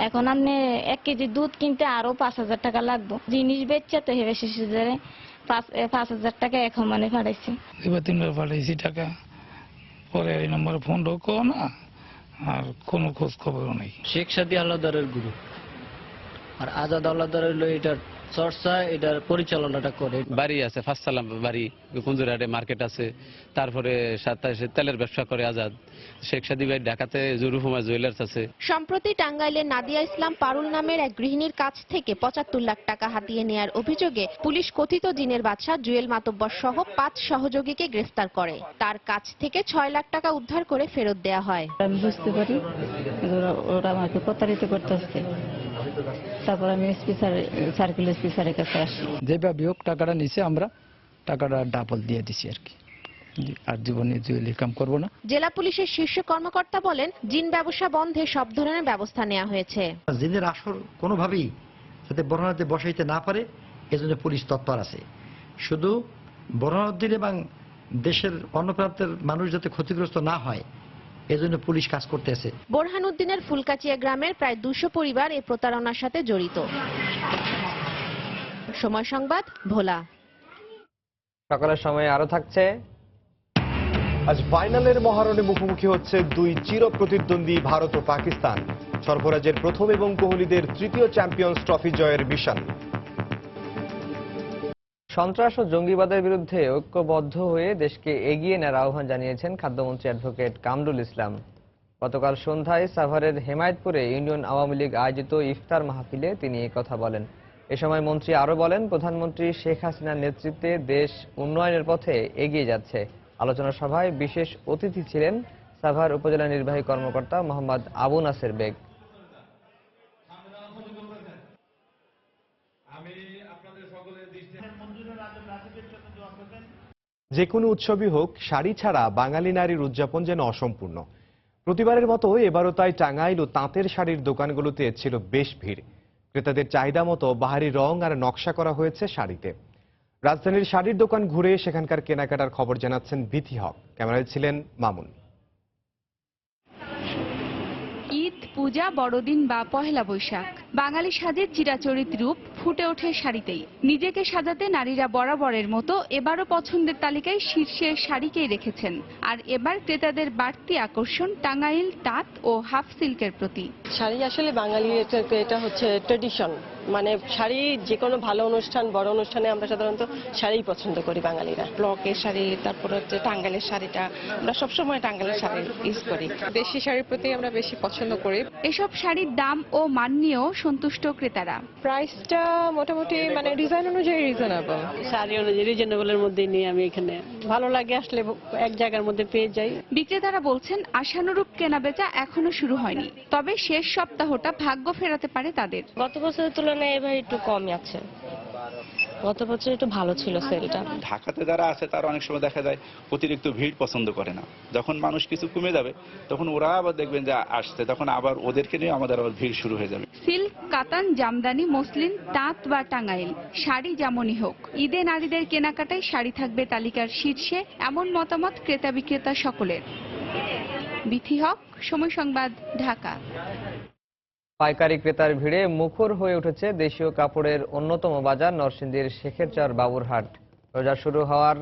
এখন আপনি 1 কেজি দুধ কিনতে আরো 5000 টাকা লাগবে, জিনিস বেচছে তো হেবে শেষে 5000 টাকা এখন মানে পাঠাইছে। এবার 3বার পাঠাইছি টাকা, পরে এই নম্বরে ফোন ঢোকো না, আর কোনো খোঁজ খবরও নেই। শেখ সাদি আল্লাহদারের গুরু, আর আজাদ আল্লাহদারের এটার চর্চা, এটার পরিচালনাটা করে। বাড়ি আছে, ফাঁসসালাম বাড়ি, কুঞ্জুরহাটে মার্কেট আছে, তারপরে 27 তেলের ব্যবসা করে আজাদ। শেখ সাদি ভাই ঢাকাতে জুরুফুমা জুয়েলার্স আছে। সম্প্রতি টাঙ্গাইলের নাদিয়া ইসলাম পারুল নামের এক গৃহিণীর কাছ থেকে 75 লাখ টাকা হাতিয়ে নেয়ার অভিযোগে পুলিশ কথিত জিনের বাদশা জুয়েল মাতব্বর সহ 5 সহযোগীকে গ্রেফতার করে। তার কাছ থেকে 6 লাখ টাকা উদ্ধার করে ফেরত দেওয়া হয়। আমি বুঝতে পারি ওরা আমাকে প্রতারিত করতেছে, তারপর আমি সার্কেল এসপি স্যারের কাছে আসি। যেভাবে হোক টাকাটা নিচে আমরা টাকাটা ডাবল দিয়ে দিছি আর কি, আর জীবনে জুয়েলি কাম করবো না। জেলা পুলিশের শীর্ষ কর্মকর্তা বলেন, জিন ব্যবসা বন্ধে সব ধরনের ব্যবস্থা নেওয়া হয়েছে। জিনের আসর কোনোভাবেই যাতে বোরহানুদ্দিন বসাইতে না পারে এজন্য পুলিশ তৎপর আছে। শুধু বোরহানুদ্দিন এবং দেশের অন্য প্রান্তের মানুষ যাতে ক্ষতিগ্রস্ত না হয় এজন্য পুলিশ কাজ করতেছে। বোরহানুদ্দিনের ফুলকাচিয়া গ্রামের প্রায় 200 পরিবার এই প্রতারণার সাথে জড়িত। সময় সংবাদ, ভোলা। সকালের সময় আরো থাকছে। আজ ফাইনালের মহারণে মুখোমুখি হচ্ছে 2 চির প্রতিদ্বন্দ্বী ভারত ও পাকিস্তান। সর্বরাজের প্রথম এবং কোহলিদের তৃতীয় চ্যাম্পিয়ন্স ট্রফি জয়ের বিশাল। সন্ত্রাস ও জঙ্গিবাদের বিরুদ্ধে ঐক্যবদ্ধ হয়ে দেশকে এগিয়ে নেওয়ার আহ্বান জানিয়েছেন খাদ্যমন্ত্রী অ্যাডভোকেট কামরুল ইসলাম। গতকাল সন্ধ্যায় সাভারের হেমায়েতপুরে ইউনিয়ন আওয়ামী লীগ আয়োজিত ইফতার মাহফিলে তিনি এই কথা বলেন। এ সময় মন্ত্রী আরো বলেন, প্রধানমন্ত্রী শেখ হাসিনার নেতৃত্বে দেশ উন্নয়নের পথে এগিয়ে যাচ্ছে। আলোচনা সভায় বিশেষ অতিথি ছিলেন সাভার উপজেলা নির্বাহী কর্মকর্তা মোহাম্মদ আবু নাসের বেগ। যে কোনো উৎসবই হোক, শাড়ি ছাড়া বাঙালি নারীর উদযাপন যেন অসম্পূর্ণ। প্রতিবারের মতো এবারও তাই টাঙ্গাইল ও তাঁতের শাড়ির দোকানগুলোতে ছিল বেশ ভিড়। ক্রেতাদের চাহিদা মতো বাহারি রং আর নকশা করা হয়েছে শাড়িতে। রাজধানীর শাড়ির দোকান ঘুরে সেখানকার কেনাকাটার খবর জানাচ্ছেন বিথি হক। ক্যামেরায় ছিলেন মামুন। ঈদ পূজা, বড়দিন বা পহেলা বৈশাখ, বাঙালি সাজের চিরাচরিত রূপ ফুটে ওঠে শাড়িতেই। নিজেকে সাজাতে নারীরা বরাবরের মতো এবারও পছন্দের তালিকায় শীর্ষে শাড়িকেই রেখেছেন। আর এবার ক্রেতাদের বাড়তি আকর্ষণ টাঙ্গাইল, তাঁত ও হাফ সিল্কের প্রতি। শাড়ি আসলে বাঙালির এটা হচ্ছে ট্রেডিশন, মানে শাড়ি যে কোনো ভালো অনুষ্ঠান, বড় অনুষ্ঠানে আমরা সাধারণত শাড়িই পছন্দ করি বাঙালিরা। ব্লকের শাড়ি, তারপর হচ্ছে টাঙ্গাইলের শাড়িটা, আমরা সবসময় টাঙ্গাইলের শাড়ি ইউজ করি। দেশি শাড়ির প্রতি আমরা বেশি পছন্দ করি। এসব শাড়ির দাম ও মান নিয়েও সন্তুষ্ট ক্রেতারা। প্রাইসটা মোটামুটি মানে ডিজাইন অনুযায়ী রিজনেবল। শাড়ি অনুযায়ী রিজনেবলের মধ্যে নিয়ে আমি এখানে ভালো লাগে, আসলে এক জায়গার মধ্যে পেয়ে যাই। বিক্রেতারা বলছেন আশানুরূপ কেনাবেচা এখনো শুরু হয়নি, তবে শেষ সপ্তাহটা ভাগ্য ফেরাতে পারে তাদের। গত বছরের তুলনায় এবার একটু কমই আছে, গত বছর একটু ভালো ছিল সেলটা। ঢাকাতে যারা আছে তারা অনেক সময় দেখা যায় অতিরিক্ত ভিড় পছন্দ করে না। যখন মানুষ কিছু কমে যাবে তখন ওরা আবার দেখবেন যে আসছে, তখন আবার ওদেরকে নিয়ে আমাদের আবার ভিড় শুরু হয়ে যাবে। সিল্ক, কাতান, জামদানি, মসলিন, তাঁত বা টাঙ্গাইল, শাড়ি যেমনই হোক, ঈদে নারীদের কেনাকাটায় শাড়ি থাকবে তালিকার শীর্ষে, এমন মতামত ক্রেতা বিক্রেতা সকলের। বিথি হক, সময় সংবাদ, ঢাকা। পাইকারি ক্রেতার ভিড়ে মুখর হয়ে উঠেছে দেশীয় কাপড়ের অন্যতম বাজার নরসিংদীর শেখেরচর বাবুরহাট। রোজা শুরু হওয়ার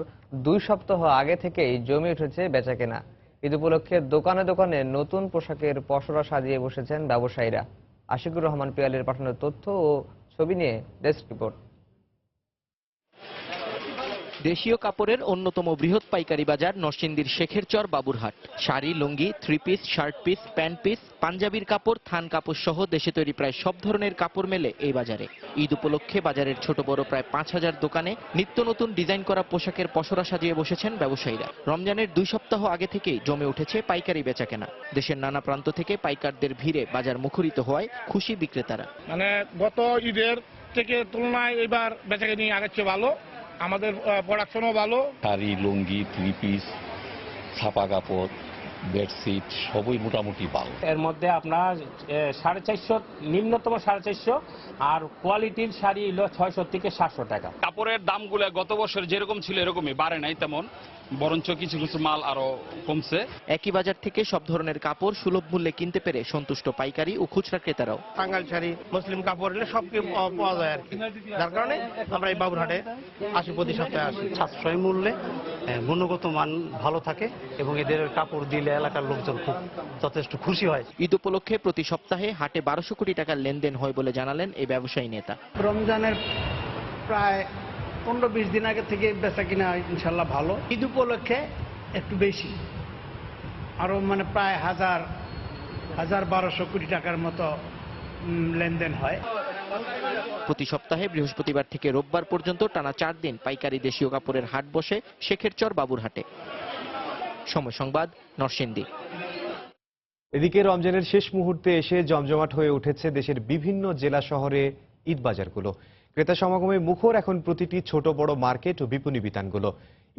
2 সপ্তাহ আগে থেকেই জমে উঠেছে বেচাকেনা। ঈদ উপলক্ষে দোকানে দোকানে নতুন পোশাকের পসরা সাজিয়ে বসেছেন ব্যবসায়ীরা। আশিকুর রহমান পিয়ালের পাঠানো তথ্য ও ছবি নিয়ে ডেস্ক রিপোর্ট। দেশীয় কাপড়ের অন্যতম বৃহৎ পাইকারি বাজার নরসিংদীর শেখেরচর বাবুরহাট। শাড়ি, লুঙ্গি, 3 piece, shirt piece, pant piece, পাঞ্জাবির কাপড়, থান কাপড় সহ দেশে তৈরি প্রায় সব ধরনের কাপড় মেলে এই বাজারে। ঈদ উপলক্ষে বাজারের ছোট বড় প্রায় 5000 দোকানে নিত্য নতুন ডিজাইন করা পোশাকের পসরা সাজিয়ে বসেছেন ব্যবসায়ীরা। রমজানের 2 সপ্তাহ আগে থেকেই জমে উঠেছে পাইকারি বেচাকেনা। দেশের নানা প্রান্ত থেকে পাইকারদের ভিড়ে বাজার মুখরিত হওয়ায় খুশি বিক্রেতারা। মানে গত ঈদের থেকে তুলনায় এবার বেচাকেনি আগের চেয়ে ভালো, আমাদের প্রোডাকশনও ভালো। শাড়ি, লুঙ্গি, 3 পিস, ছাপা কাপড়, বেডশিট সবই মোটামুটি ভালো। এর মধ্যে আপনার 450, নিম্নতম 450, আর কোয়ালিটির শাড়ি হলো 600 থেকে 700 টাকা। কাপড়ের দামগুলো গত বছর যেরকম ছিল এরকমই, বাড়ে নাই তেমন, বরঞ্চ কিছু কিছু মাল আরো কমছে। একই বাজার থেকে সব ধরনের কাপড় সুলভ মূল্যে কিনতে পেরে সন্তুষ্ট পাইকারি ও খুচরা ক্রেতারাও। টাঙ্গাইল শাড়ি, মুসলিম কাপড় এগুলো সব পাওয়া যায় আর কি, যার কারণে আমরা এই বাবুরহাটে আসি, প্রতি সপ্তাহে আসি। সাশ্রয়ী মূল্যে গুণগত মান ভালো থাকে এবং এদের কাপড় দিলে এলাকার লোকজন খুব যথেষ্ট খুশি হয়। ঈদ উপলক্ষে প্রতি সপ্তাহে হাটে 1200 কোটি টাকার লেনদেন হয় বলে জানালেন এই ব্যবসায়ী নেতা। রমজানের প্রায় 15-20 দিন আগে থেকে বেচা কিনা ইনশাল্লাহ ভালো। ঈদ উপলক্ষে একটু বেশি, আরো মানে প্রায় 1200 কোটি টাকার মতো লেনদেন হয়। প্রতি সপ্তাহে বৃহস্পতিবার থেকে রোববার পর্যন্ত টানা 4 দিন পাইকারি দেশীয় কাপড়ের হাট বসে শেখেরচর বাবুরহাটে। সময় সংবাদ, নরসিংদী। এদিকে রমজানের শেষ মুহূর্তে এসে জমজমাট হয়ে উঠেছে দেশের বিভিন্ন জেলা শহরে ঈদ বাজারগুলো। ক্রেতা সমাগমে মুখর এখন প্রতিটি ছোট বড় মার্কেট ও বিপণী বিতানগুলো।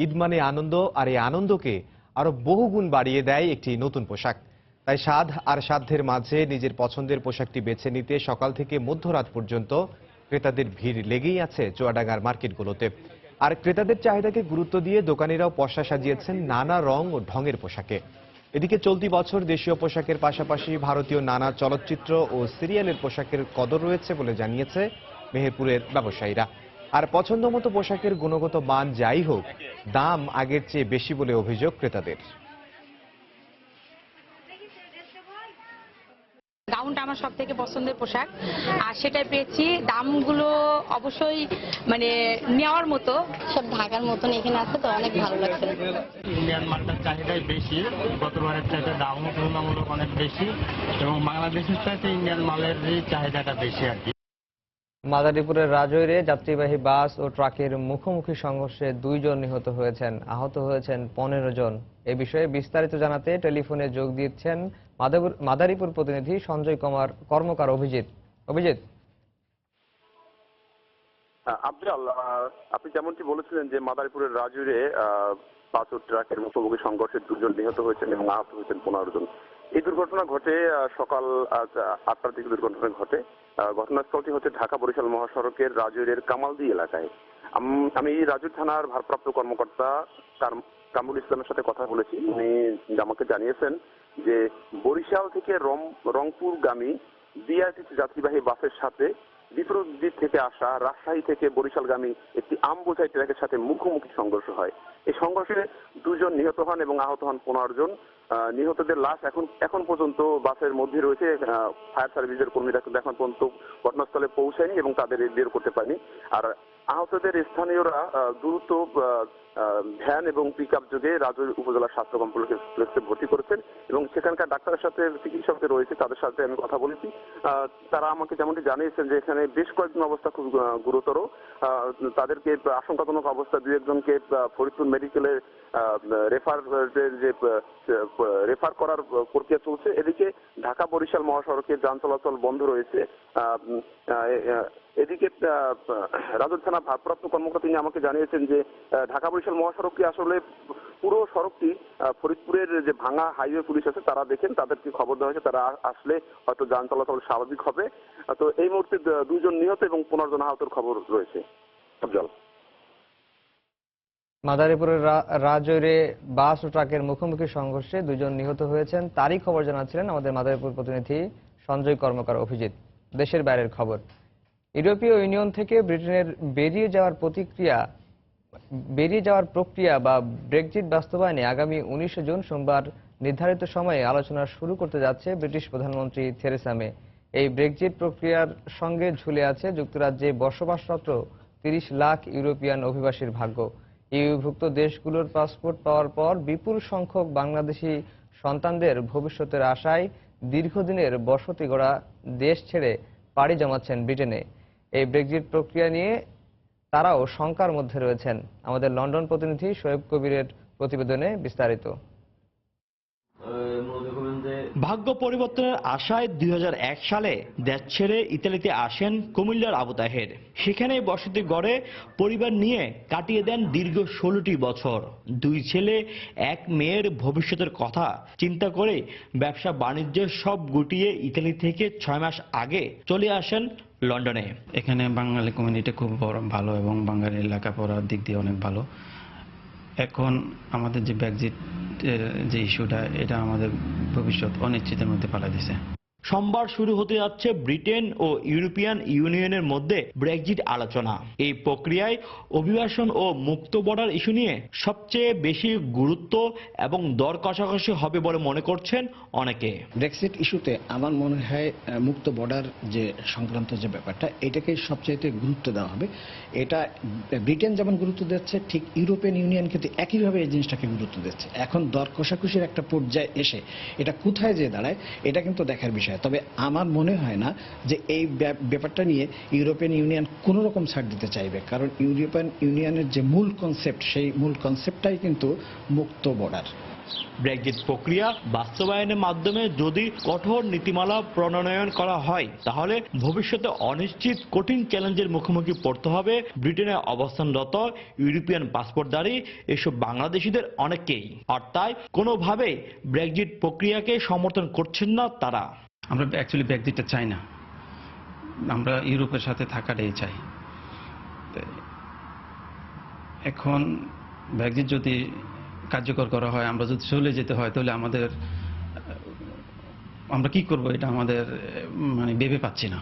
ঈদ মানে আনন্দ, আর এই আনন্দকে আরো বহুগুণ বাড়িয়ে দেয় একটি নতুন পোশাক। তাই স্বাদ আর সাধ্যের মাঝে নিজের পছন্দের পোশাকটি বেছে নিতে সকাল থেকে মধ্যরাত পর্যন্ত ক্রেতাদের ভিড় লেগেই আছে চুয়াডাঙ্গার মার্কেটগুলোতে। আর ক্রেতাদের চাহিদাকে গুরুত্ব দিয়ে দোকানিরাও পসরা সাজিয়েছেন নানা রং ও ঢঙের পোশাকে। এদিকে চলতি বছর দেশীয় পোশাকের পাশাপাশি ভারতীয় নানা চলচ্চিত্র ও সিরিয়ালের পোশাকের কদর রয়েছে বলে জানিয়েছে মেহেরপুরের ব্যবসায়ীরা। আর পছন্দ মতো পোশাকের গুণগত মান যাই হোক, দাম আগের চেয়ে বেশি বলে অভিযোগ ক্রেতাদের। গাউনটা আমার সব থেকে পছন্দের পোশাক, আর সেটাই পেয়েছি। দামগুলো অবশ্যই মানে নেওয়ার মতো, সব ঢাকার মতন এখানে আছে, তো অনেক ভালো লাগছে। ইন্ডিয়ান মালটার চাহিদাই বেশি, গতবারের চাইতে দামও তুলনামূলক অনেক বেশি, এবং বাংলাদেশের চাইতে ইন্ডিয়ান মালের চাহিদাটা বেশি আর কি। মাদারীপুরের রাজৈরে যাত্রীবাহী বাস ও ট্রাকের মুখোমুখি সংঘর্ষে 2 জন নিহত হয়েছেন, আহত হয়েছেন 15 জন। এ বিষয়ে বিস্তারিত জানাতে টেলিফোনে যোগ দিচ্ছেন মাদারীপুর প্রতিনিধি সঞ্জয় কুমার কর্মকার। অভিজিৎ। আব্দুল, আপনি যেমনটি বলেছিলেন যে মাদারীপুরের রাজৈরে বাস ও ট্রাকের মুখোমুখি সংঘর্ষে 2 জন নিহত হয়েছেন এবং আহত হয়েছেন 15 জন। এই দুর্ঘটনা ঘটে সকাল 8টার দিকে দুর্ঘটনা ঘটে। ঘটনাস্থলটি হচ্ছে ঢাকা বরিশাল মহাসড়কের রাজৈরের কামালদি এলাকায়। আমি রাজৈর থানার ভারপ্রাপ্ত কর্মকর্তা কামরুল ইসলামের সাথে কথা বলেছি। উনি আমাকে জানিয়েছেন যে বরিশাল থেকে রংপুরগামী বিআরটিসি যাত্রীবাহী বাসের সাথে বিপরীত দিক থেকে আসা রাজশাহী থেকে বরিশালগামী একটি আমবোঝাই ট্রাকের সাথে মুখোমুখি সংঘর্ষ হয়। এই সংঘর্ষে 2 জন নিহত হন এবং আহত হন 15 জন। নিহতদের লাশ এখন পর্যন্ত বাসের মধ্যে রয়েছে। ফায়ার সার্ভিসের কর্মীরা কিন্তু এখন পর্যন্ত ঘটনাস্থলে পৌঁছায়নি এবং তাদের বের করতে পারেনি। আর আহতদের স্থানীয়রা দ্রুত ভ্যান এবং পিকআপ যোগে রাজৈর উপজেলা স্বাস্থ্য কমপ্লেক্সে ভর্তি করেছেন এবং সেখানকার ডাক্তারের সাথে চিকিৎসকদের রয়েছে, তাদের সাথে আমি কথা বলেছি। তারা আমাকে যেমনটি জানিয়েছেন যে এখানে বেশ কয়েকজন অবস্থা খুব গুরুতর। তাদেরকে আশঙ্কাজনক অবস্থা 2 একজনকে ফরিদপুর মেডিকেলে রেফার করার প্রক্রিয়া চলছে। এদিকে ঢাকা বরিশাল মহাসড়কে যান চলাচল বন্ধ রয়েছে। এদিকে রাজৈর থানা ভারপ্রাপ্ত কর্মকর্তা তিনি আমাকে জানিয়েছেন যে ঢাকা বরিশাল মহাসড়কটি আসলে পুরো সড়কটি ফরিদপুরের যে ভাঙা হাইওয়ে পুলিশ আছে তারা দেখেন, তাদেরকে খবর দেওয়া হয়েছে, তারা আসলে হয়তো যান চলাচল স্বাভাবিক হবে। তো এই মুহূর্তে 2 জন নিহত এবং 15 জন আহতের খবর রয়েছে। আফজাল। মাদারীপুরের রাজৈরে বাস ও ট্রাকের মুখোমুখি সংঘর্ষে 2 জন নিহত হয়েছেন, তারই খবর জানাচ্ছিলেন আমাদের মাদারীপুর প্রতিনিধি সঞ্জয় কর্মকার অভিজিৎ। দেশের বাইরের খবর, ইউরোপীয় ইউনিয়ন থেকে ব্রিটেনের বেরিয়ে যাওয়ার প্রক্রিয়া বা ব্রেক্সিট বাস্তবায়নে আগামী 19 জুন সোমবার নির্ধারিত সময়ে আলোচনা শুরু করতে যাচ্ছে ব্রিটিশ প্রধানমন্ত্রী থেরেসা মে। এই ব্রেক্সিট প্রক্রিয়ার সঙ্গে ঝুলে আছে যুক্তরাজ্যে বসবাসরত 30 লাখ ইউরোপিয়ান অভিবাসীর ভাগ্য। ইউভুক্ত দেশগুলোর পাসপোর্ট পাওয়ার পর বিপুল সংখ্যক বাংলাদেশি সন্তানদের ভবিষ্যতের আশায় দীর্ঘদিনের বসতি গড়া দেশ ছেড়ে পাড়ি জমাচ্ছেন ব্রিটেনে। এই ব্রেক্সিট প্রক্রিয়া নিয়ে তারাও শঙ্কার মধ্যে রয়েছেন। আমাদের লন্ডন প্রতিনিধি শোয়েব কবিরের প্রতিবেদনে বিস্তারিত। ভাগ্য পরিবর্তনের আশায় 2001 সালে দেশ ছেড়ে ইতালিতে আসেন কুমিল্লার আবু তাহের। সেখানে বসতি গড়ে পরিবার নিয়ে কাটিয়ে দেন দীর্ঘ 16টি বছর। 2 ছেলে 1 মেয়ের ভবিষ্যতের কথা চিন্তা করে ব্যবসা বাণিজ্য সব গুটিয়ে ইতালি থেকে 6 মাস আগে চলে আসেন লন্ডনে। এখানে বাঙালি কমিউনিটি খুব ভালো এবং বাঙালি লেখাপড়ার দিক দিয়ে অনেক ভালো। এখন আমাদের যে ব্রেক্সিট যে ইস্যুটা, এটা আমাদের ভবিষ্যৎ অনিশ্চিতের মধ্যে পালা দিছে। সোমবার শুরু হতে যাচ্ছে ব্রিটেন ও ইউরোপিয়ান ইউনিয়নের মধ্যে ব্রেক্সিট আলোচনা। এই প্রক্রিয়ায় অভিবাসন ও মুক্ত বর্ডার ইস্যু নিয়ে সবচেয়ে বেশি গুরুত্ব এবং দর কষাকষি হবে বলে মনে করছেন অনেকে। ব্রেক্সিট ইস্যুতে আমার মনে হয় মুক্ত বর্ডার যে সংক্রান্ত যে ব্যাপারটা, এটাকে সবচেয়ে গুরুত্ব দেওয়া হবে। এটা ব্রিটেন যেমন গুরুত্ব দিচ্ছে, ঠিক ইউরোপিয়ান ইউনিয়ন কিন্তু একইভাবে এই জিনিসটাকে গুরুত্ব দিচ্ছে। এখন দর কষাকষির একটা পর্যায়ে এসে এটা কোথায় যে দাঁড়ায়, এটা কিন্তু দেখার বিষয়। তবে আমার মনে হয় না যে এই ব্যাপারটা নিয়ে ইউরোপিয়ান ইউনিয়ন কোনো রকম ছাড় দিতে চাইবে, কারণ ইউরোপিয়ান ইউনিয়নের যে মূল কনসেপ্ট, সেই মূল কনসেপ্টটাই কিন্তু মুক্ত বর্ডার। ব্রেক্সিট প্রক্রিয়া বাস্তবায়নের মাধ্যমে যদি কঠোর নীতিমালা প্রণয়ন করা হয়, তাহলে ভবিষ্যতে অনিশ্চিত কঠিন চ্যালেঞ্জের মুখোমুখি পড়তে হবে ব্রিটেনে অবস্থানরত ইউরোপিয়ান পাসপোর্টধারী এসব বাংলাদেশিদের অনেকেই। আর তাই কোনোভাবেই ব্রেক্সিট প্রক্রিয়াকে সমর্থন করছেন না তারা। আমরা অ্যাকচুয়ালি ব্রেক্সিটটা চাই না, আমরা ইউরোপের সাথে থাকাটাই চাই। এখন ব্রেক্সিট যদি কার্যকর করা হয়, আমরা যদি চলে যেতে হয়, তাহলে আমরা কি করব, এটা আমাদের ভেবে পাচ্ছি না।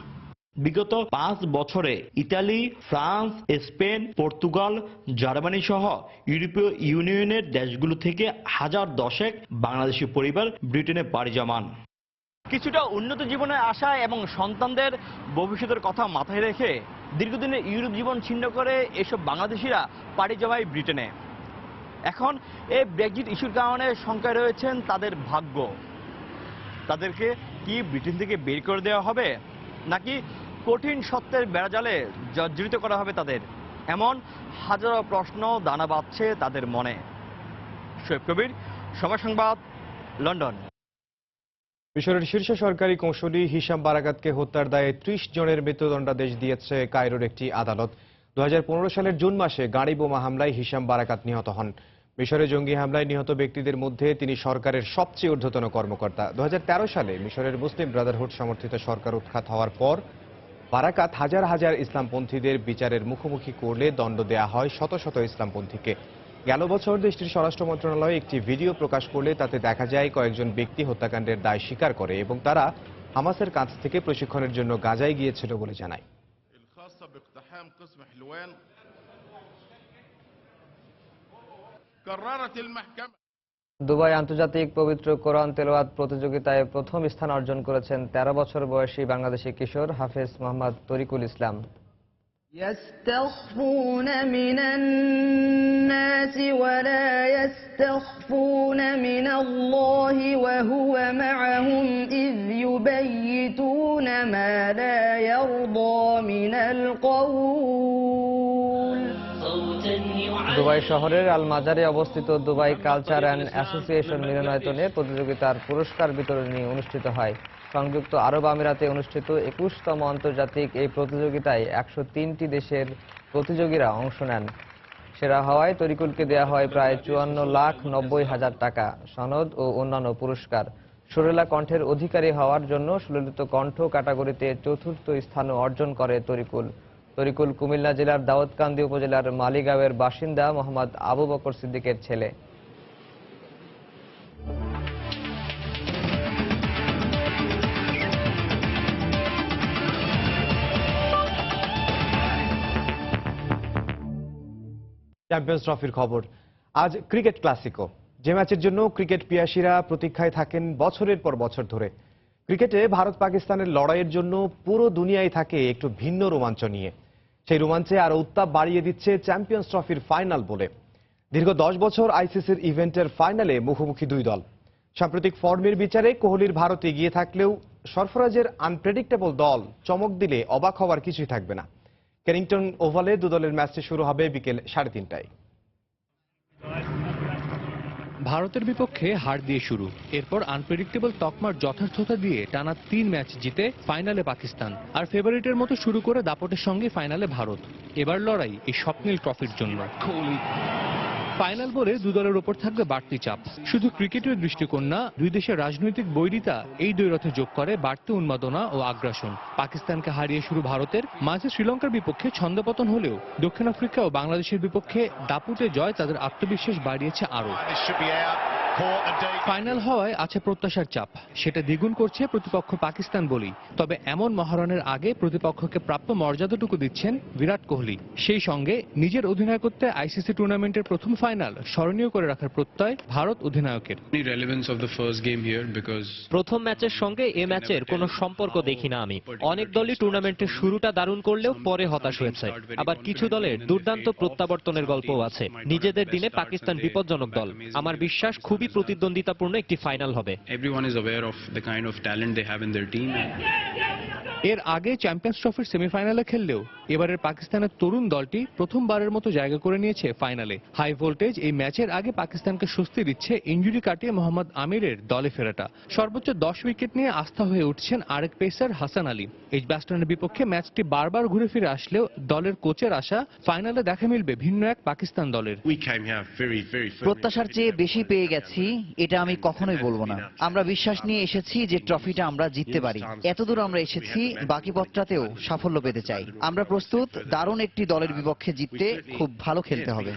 বিগত 5 বছরে Italy, France, Spain, Portugal, Germany সহ ইউরোপীয় ইউনিয়নের দেশগুলো থেকে 1010 বাংলাদেশি পরিবার ব্রিটেনে পাড়ি জমান। কিছুটা উন্নত জীবনের আশা এবং সন্তানদের ভবিষ্যতের কথা মাথায় রেখে দীর্ঘদিনের ইউরোপ জীবন ছিন্ন করে এসব বাংলাদেশিরা পাড়ি জমায় ব্রিটেনে। এখন এই ব্রেক্সিট ইস্যুর কারণে শঙ্কায় রয়েছেন তাদের ভাগ্য। তাদেরকে কি ব্রিটেন থেকে বের করে দেওয়া হবে, নাকি কঠিন সত্যের বেড়াজালে জর্জরিত করা হবে তাদের? এমন হাজারো প্রশ্ন দানা বাঁধছে তাদের মনে। শোয়েব কবির, সময় সংবাদ, লন্ডন। মিশরের শীর্ষ সরকারি কৌঁসুলি হিশাম বারাকাতকে হত্যার দায়ে 30 জনের মৃত্যুদণ্ডাদেশ দিয়েছে কায়রোর একটি আদালত। 2015 সালের জুন মাসে গাড়ি বোমা হামলায় হিশাম বারাকাত নিহত হন। মিশরে জঙ্গি হামলায় নিহত ব্যক্তিদের মধ্যে তিনি সরকারের সবচেয়ে ঊর্ধ্বতন কর্মকর্তা। 2013 সালে মিশরের মুসলিম ব্রাদারহুড সমর্থিত সরকার উৎখাত হওয়ার পর বারাকাত হাজার হাজার ইসলামপন্থীদের বিচারের মুখোমুখি করলে দণ্ড দেয়া হয় শত শত ইসলামপন্থীকে। গেল বছর দেশটির স্বরাষ্ট্র মন্ত্রণালয় একটি ভিডিও প্রকাশ করলে তাতে দেখা যায় কয়েকজন ব্যক্তি হত্যাকাণ্ডের দায় স্বীকার করে এবং তারা হামাসের কাছ থেকে প্রশিক্ষণের জন্য গাজায় গিয়েছিল বলে জানায়। দুবাই আন্তর্জাতিক পবিত্র কোরআন তেলাওয়াত প্রতিযোগিতায় প্রথম স্থান অর্জন করেছেন 13 বছর বয়সী বাংলাদেশি কিশোর হাফেজ মোহাম্মদ তরিকুল ইসলাম। يستخفون من الناس ولا يستخفون من الله وهو معهم إذ يبيتون ما لا يرضى من القول। দুবাই শহরের আল মাজারে অবস্থিত দুবাই কালচার অ্যান্ড অ্যাসোসিয়েশন মিলনায়তনে প্রতিযোগিতার পুরস্কার বিতরণী অনুষ্ঠিত হয়। সংযুক্ত আরব আমিরাতে অনুষ্ঠিত 21তম আন্তর্জাতিক এই প্রতিযোগিতায় 103টি দেশের প্রতিযোগীরা অংশ নেন। সেরা হওয়ায় তরিকুলকে দেয়া হয় প্রায় 54,90,000 টাকা, সনদ ও অন্যান্য পুরস্কার। সুরেলা কণ্ঠের অধিকারী হওয়ার জন্য সুললিত কণ্ঠ ক্যাটাগরিতে 4র্থ স্থানও অর্জন করে তরিকুল। তরিকুল কুমিল্লা জেলার দাউদকান্দি উপজেলার মালিগাঁওয়ের বাসিন্দা মোহাম্মদ আবু বকর সিদ্দিকের ছেলে। চ্যাম্পিয়ন্স ট্রফির খবর। আজ ক্রিকেট ক্লাসিকো, যে ম্যাচের জন্য ক্রিকেট পিয়াসীরা প্রতীক্ষায় থাকেন বছরের পর বছর ধরে। ক্রিকেটে ভারত পাকিস্তানের লড়াইয়ের জন্য পুরো দুনিয়ায় থাকে একটু ভিন্ন রোমাঞ্চ নিয়ে। সেই রোমাঞ্চে আরো উত্তাপ বাড়িয়ে দিচ্ছে চ্যাম্পিয়ন্স ট্রফির ফাইনাল বলে। দীর্ঘ 10 বছর আইসিসির ইভেন্টের ফাইনালে মুখোমুখি দুই দল। সাম্প্রতিক ফর্মের বিচারে কোহলির ভারত এগিয়ে থাকলেও সরফরাজের আনপ্রেডিক্টেবল দল চমক দিলে অবাক হওয়ার কিছুই থাকবে না। কেনিংটন ওভালে দু দলের ম্যাচটি শুরু হবে বিকেল 3:30টায়। ভারতের বিপক্ষে হার দিয়ে শুরু, এরপর আনপ্রেডিক্টেবল তকমার যথার্থতা দিয়ে টানা 3 ম্যাচ জিতে ফাইনালে পাকিস্তান, আর ফেভারিটের মতো শুরু করে দাপটের সঙ্গে ফাইনালে ভারত। এবার লড়াই এই স্বপ্নীল ট্রফির জন্য। ফাইনাল বলে দু দলের ওপর থাকবে বাড়তি চাপ। শুধু ক্রিকেটের দৃষ্টিকোণ না, দুই দেশের রাজনৈতিক বৈরিতা এই দ্বৈরথে যোগ করে বাড়তি উন্মাদনা ও আগ্রাসন। পাকিস্তানকে হারিয়ে শুরু ভারতের, মাঝে শ্রীলঙ্কার বিপক্ষে ছন্দপতন হলেও দক্ষিণ আফ্রিকা ও বাংলাদেশের বিপক্ষে দাপুটে জয় তাদের আত্মবিশ্বাস বাড়িয়েছে আরও। ফাইনাল হওয়ায় আছে প্রত্যাশার চাপ, সেটা দ্বিগুণ করছে প্রতিপক্ষ পাকিস্তান বলেই। তবে এমন মহারণের আগে প্রতিপক্ষকে প্রাপ্য মর্যাদাটুকু দিচ্ছেন বিরাট কোহলি। সেই সঙ্গে নিজের অধিনায়কত্বে আইসিসি টুর্নামেন্টের প্রথম ফাইনাল স্মরণীয় করে রাখার প্রত্যয় ভারত অধিনায়কের। প্রথম ম্যাচের সঙ্গে এ ম্যাচের কোনো সম্পর্ক দেখি না আমি। অনেক দলই টুর্নামেন্টের শুরুটা দারুণ করলেও পরে হতাশ হয়েছে। আবার কিছু দলের দুর্দান্ত প্রত্যাবর্তনের গল্পও আছে। নিজেদের দিনে পাকিস্তান বিপজ্জনক দল। আমার বিশ্বাস খুবই প্রতিদ্বন্দ্বিতাপূর্ণ একটি ফাইনাল হবে। এর আগে চ্যাম্পিয়ন্স ট্রফির সেমিফাইনালে খেললেও এবারের পাকিস্তানের তরুণ দলটি প্রথমবারের মতো জায়গা করে নিয়েছে ফাইনালে। হাই ভোল্টেজ এই ম্যাচের আগে পাকিস্তানকে স্বস্তি দিচ্ছে ইনজুরি কাটিয়ে মোহাম্মদ আমিরের দলে ফেরাটা। সর্বোচ্চ 10 উইকেট নিয়ে আস্থা হয়ে উঠছেন আরেক পেসার হাসান আলী। এজবাস্টনের বিপক্ষে ম্যাচটি বারবার ঘুরে ফিরে আসলেও দলের কোচের আশা ফাইনালে দেখা মিলবে ভিন্ন এক পাকিস্তান দলের। প্রত্যাশার চেয়ে বেশি পেয়ে গেছি, এটা আমি কখনোই বলবো না। আমরা বিশ্বাস নিয়ে এসেছি যে ট্রফিটা আমরা জিততে পারি। এতদূর আমরা এসেছি, বাকি পথটাতেও সাফল্য পেতে চাই। আমরা প্রস্তুত দারুণ একটি দলের বিপক্ষে জিততে, খুব ভালো খেলতে হবে।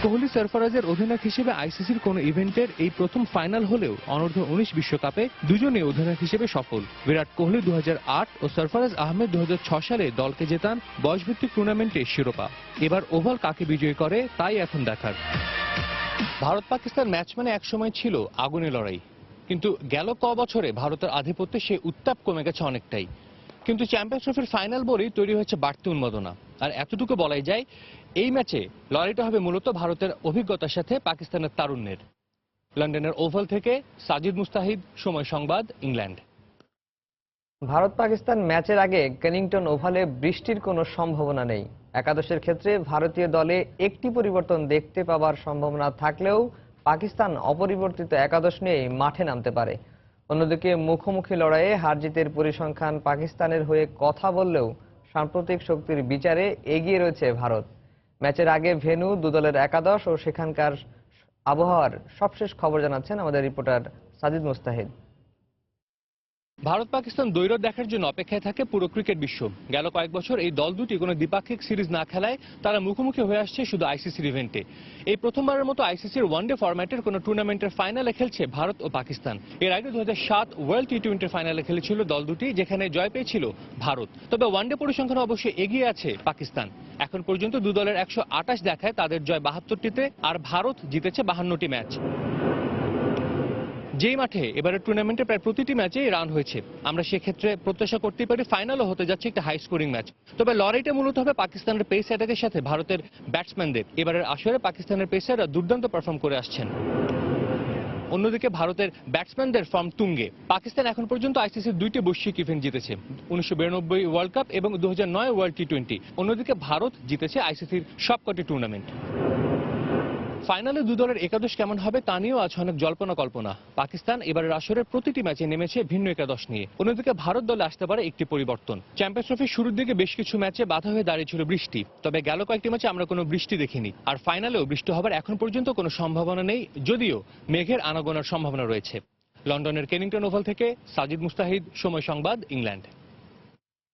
কোহলি সরফরাজের অধিনায়ক হিসেবে আইসিসির কোন ইভেন্টের এই প্রথম ফাইনাল হলেও অনূর্ধ্ব 19 বিশ্বকাপে দুজনে অধিনায়ক হিসেবে সফল। বিরাট কোহলি 2008 ও সরফরাজ আহমেদ 2006 সালে দলকে জেতান বয়সভিত্তিক টুর্নামেন্টের শিরোপা। এবার ওভাল কাকে বিজয়ী করে তাই এখন দেখার। ভারত পাকিস্তান ম্যাচ মানে একসময় ছিল আগুনে লড়াই, কিন্তু গেল বছরে ভারতের আধিপত্যে সেই উত্তাপ কমে গেছে অনেকটাই। কিন্তু চ্যাম্পিয়ন্স ট্রফির ফাইনাল বলেই তৈরি হয়েছে বাড়তি উন্মাদনা। আর এতটুকু বলাই যায়, এই ম্যাচে লড়াইটা হবে মূলত ভারতের অভিজ্ঞতার সাথে পাকিস্তানের তারুণ্যের। লন্ডনের ওভাল থেকে সাজিদ মুস্তাহিদ, সময় সংবাদ, ইংল্যান্ড। ভারত পাকিস্তান ম্যাচের আগে কেনিংটন ওভালে বৃষ্টির কোনো সম্ভাবনা নেই। একাদশের ক্ষেত্রে ভারতীয় দলে একটি পরিবর্তন দেখতে পাওয়ার সম্ভাবনা থাকলেও পাকিস্তান অপরিবর্তিত একাদশ নিয়ে মাঠে নামতে পারে। অন্যদিকে মুখোমুখি লড়াইয়ে হার জিতের পরিসংখ্যান পাকিস্তানের হয়ে কথা বললেও সাম্প্রতিক শক্তির বিচারে এগিয়ে রয়েছে ভারত। ম্যাচের আগে ভেন্যু, দু দলের একাদশ ও সেখানকার আবহাওয়ার সবশেষ খবর জানাচ্ছেন আমাদের রিপোর্টার সাজিদ মুস্তাহিদ। ভারত পাকিস্তান দ্বৈরথ দেখার জন্য অপেক্ষায় থাকে পুরো ক্রিকেট বিশ্ব। গেল কয়েক বছর এই দল দুটি কোনো দ্বিপাক্ষিক সিরিজ না খেলায় তারা মুখোমুখি হয়ে আসছে শুধু আইসিসির ইভেন্টে। এই প্রথমবারের মতো আইসিসির ওয়ানডে ফরম্যাটের কোনো টুর্নামেন্টের ফাইনালে খেলছে ভারত ও পাকিস্তান। এর আগে 2007 ওয়ার্ল্ড টি-20 ফাইনালে খেলেছিল দল দুটি, যেখানে জয় পেয়েছিল ভারত। তবে ওয়ানডে পরিসংখ্যান অবশ্যই এগিয়ে আছে পাকিস্তান। এখন পর্যন্ত দু দলের 128 দেখায় তাদের জয় 72টিতে, আর ভারত জিতেছে 52টি ম্যাচ। যেই মাঠে এবারের টুর্নামেন্টে প্রায় প্রতিটি ম্যাচেই রান হয়েছে, আমরা সেক্ষেত্রে প্রত্যাশা করতেই পারি ফাইনালও হতে যাচ্ছে একটা হাই স্কোরিং ম্যাচ। তবে লড়াইটা মূলত হবে পাকিস্তানের পেস অ্যাটাকের সাথে ভারতের ব্যাটসম্যানদের। এবারের আসরে পাকিস্তানের পেসাররা দুর্দান্ত পারফর্ম করে আসছেন। অন্যদিকে ভারতের ব্যাটসম্যানদের ফর্ম তুঙ্গে। পাকিস্তান এখন পর্যন্ত আইসিসির 2টি বৈশ্বিক ইভেন্ট জিতেছে, 1992 ওয়ার্ল্ড কাপ এবং 2009 ওয়ার্ল্ড টি-20। অন্যদিকে ভারত জিতেছে আইসিসির সবকটি টুর্নামেন্ট। ফাইনালে দু দলের একাদশ কেমন হবে তা নিয়েও আছে অনেক জল্পনা কল্পনা। পাকিস্তান এবারের আসরের প্রতিটি ম্যাচে নেমেছে ভিন্ন একাদশ নিয়ে। অন্যদিকে ভারত দলে আসতে পারে একটি পরিবর্তন। চ্যাম্পিয়ন্স ট্রফির শুরুর দিকে বেশ কিছু ম্যাচে বাধা হয়ে দাঁড়িয়েছিল বৃষ্টি, তবে গেল কয়েকটি ম্যাচে আমরা কোনো বৃষ্টি দেখিনি। আর ফাইনালেও বৃষ্টি হবার এখন পর্যন্ত কোনো সম্ভাবনা নেই, যদিও মেঘের আনাগোনার সম্ভাবনা রয়েছে। লন্ডনের কেনিংটন ওভাল থেকে সাজিদ মুস্তাহিদ, সময় সংবাদ, ইংল্যান্ড।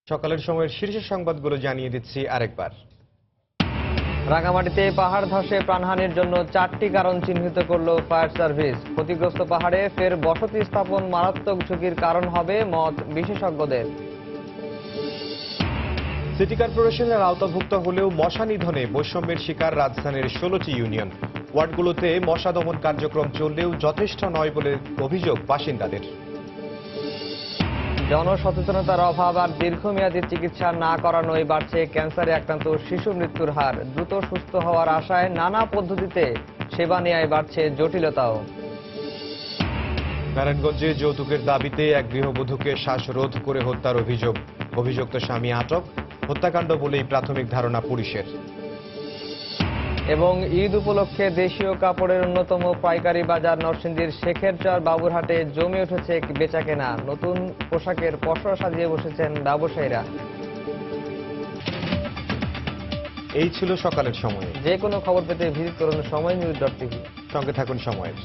সকালের সময়ের শীর্ষ সংবাদগুলো জানিয়ে দিচ্ছি আরেকবার। রাঙামাটিতে পাহাড় ধসে প্রাণহানির জন্য 4টি কারণ চিহ্নিত করল ফায়ার সার্ভিস। ক্ষতিগ্রস্ত পাহাড়ে ফের বসতি স্থাপন মারাত্মক ঝুঁকির কারণ হবে মত বিশেষজ্ঞদের। সিটি কর্পোরেশনের আওতাভুক্ত হলেও মশা নিধনে বৈষম্যের শিকার রাজধানীর 16টি ইউনিয়ন। ওয়ার্ডগুলোতে মশা দমন কার্যক্রম চললেও যথেষ্ট নয় বলে অভিযোগ বাসিন্দাদের। জনসচেতনতার অভাব আর দীর্ঘমেয়াদী চিকিৎসা না করানোই বাড়ছে ক্যান্সারে আক্রান্ত শিশু মৃত্যুর হার। দ্রুত সুস্থ হওয়ার আশায় নানা পদ্ধতিতে সেবা নেয়ায় বাড়ছে জটিলতাও। নারায়ণগঞ্জে যৌতুকের দাবিতে এক গৃহবধূকে শ্বাসরোধ করে হত্যার অভিযোগ। অভিযুক্ত স্বামী আটক। হত্যাকাণ্ড বলেই প্রাথমিক ধারণা পুলিশের। এবং ঈদ উপলক্ষে দেশীয় কাপড়ের অন্যতম পাইকারি বাজার নরসিংদীর শেখেরচর বাবুরহাটে জমে উঠেছে বেচাকেনা। নতুন পোশাকের পসরা সাজিয়ে বসেছেন ব্যবসায়ীরা। এই ছিল সকালের সময়। যে কোনো খবর পেতে ভিজিট করুন সময়নিউজ.tv। সঙ্গে থাকুন সময়ের।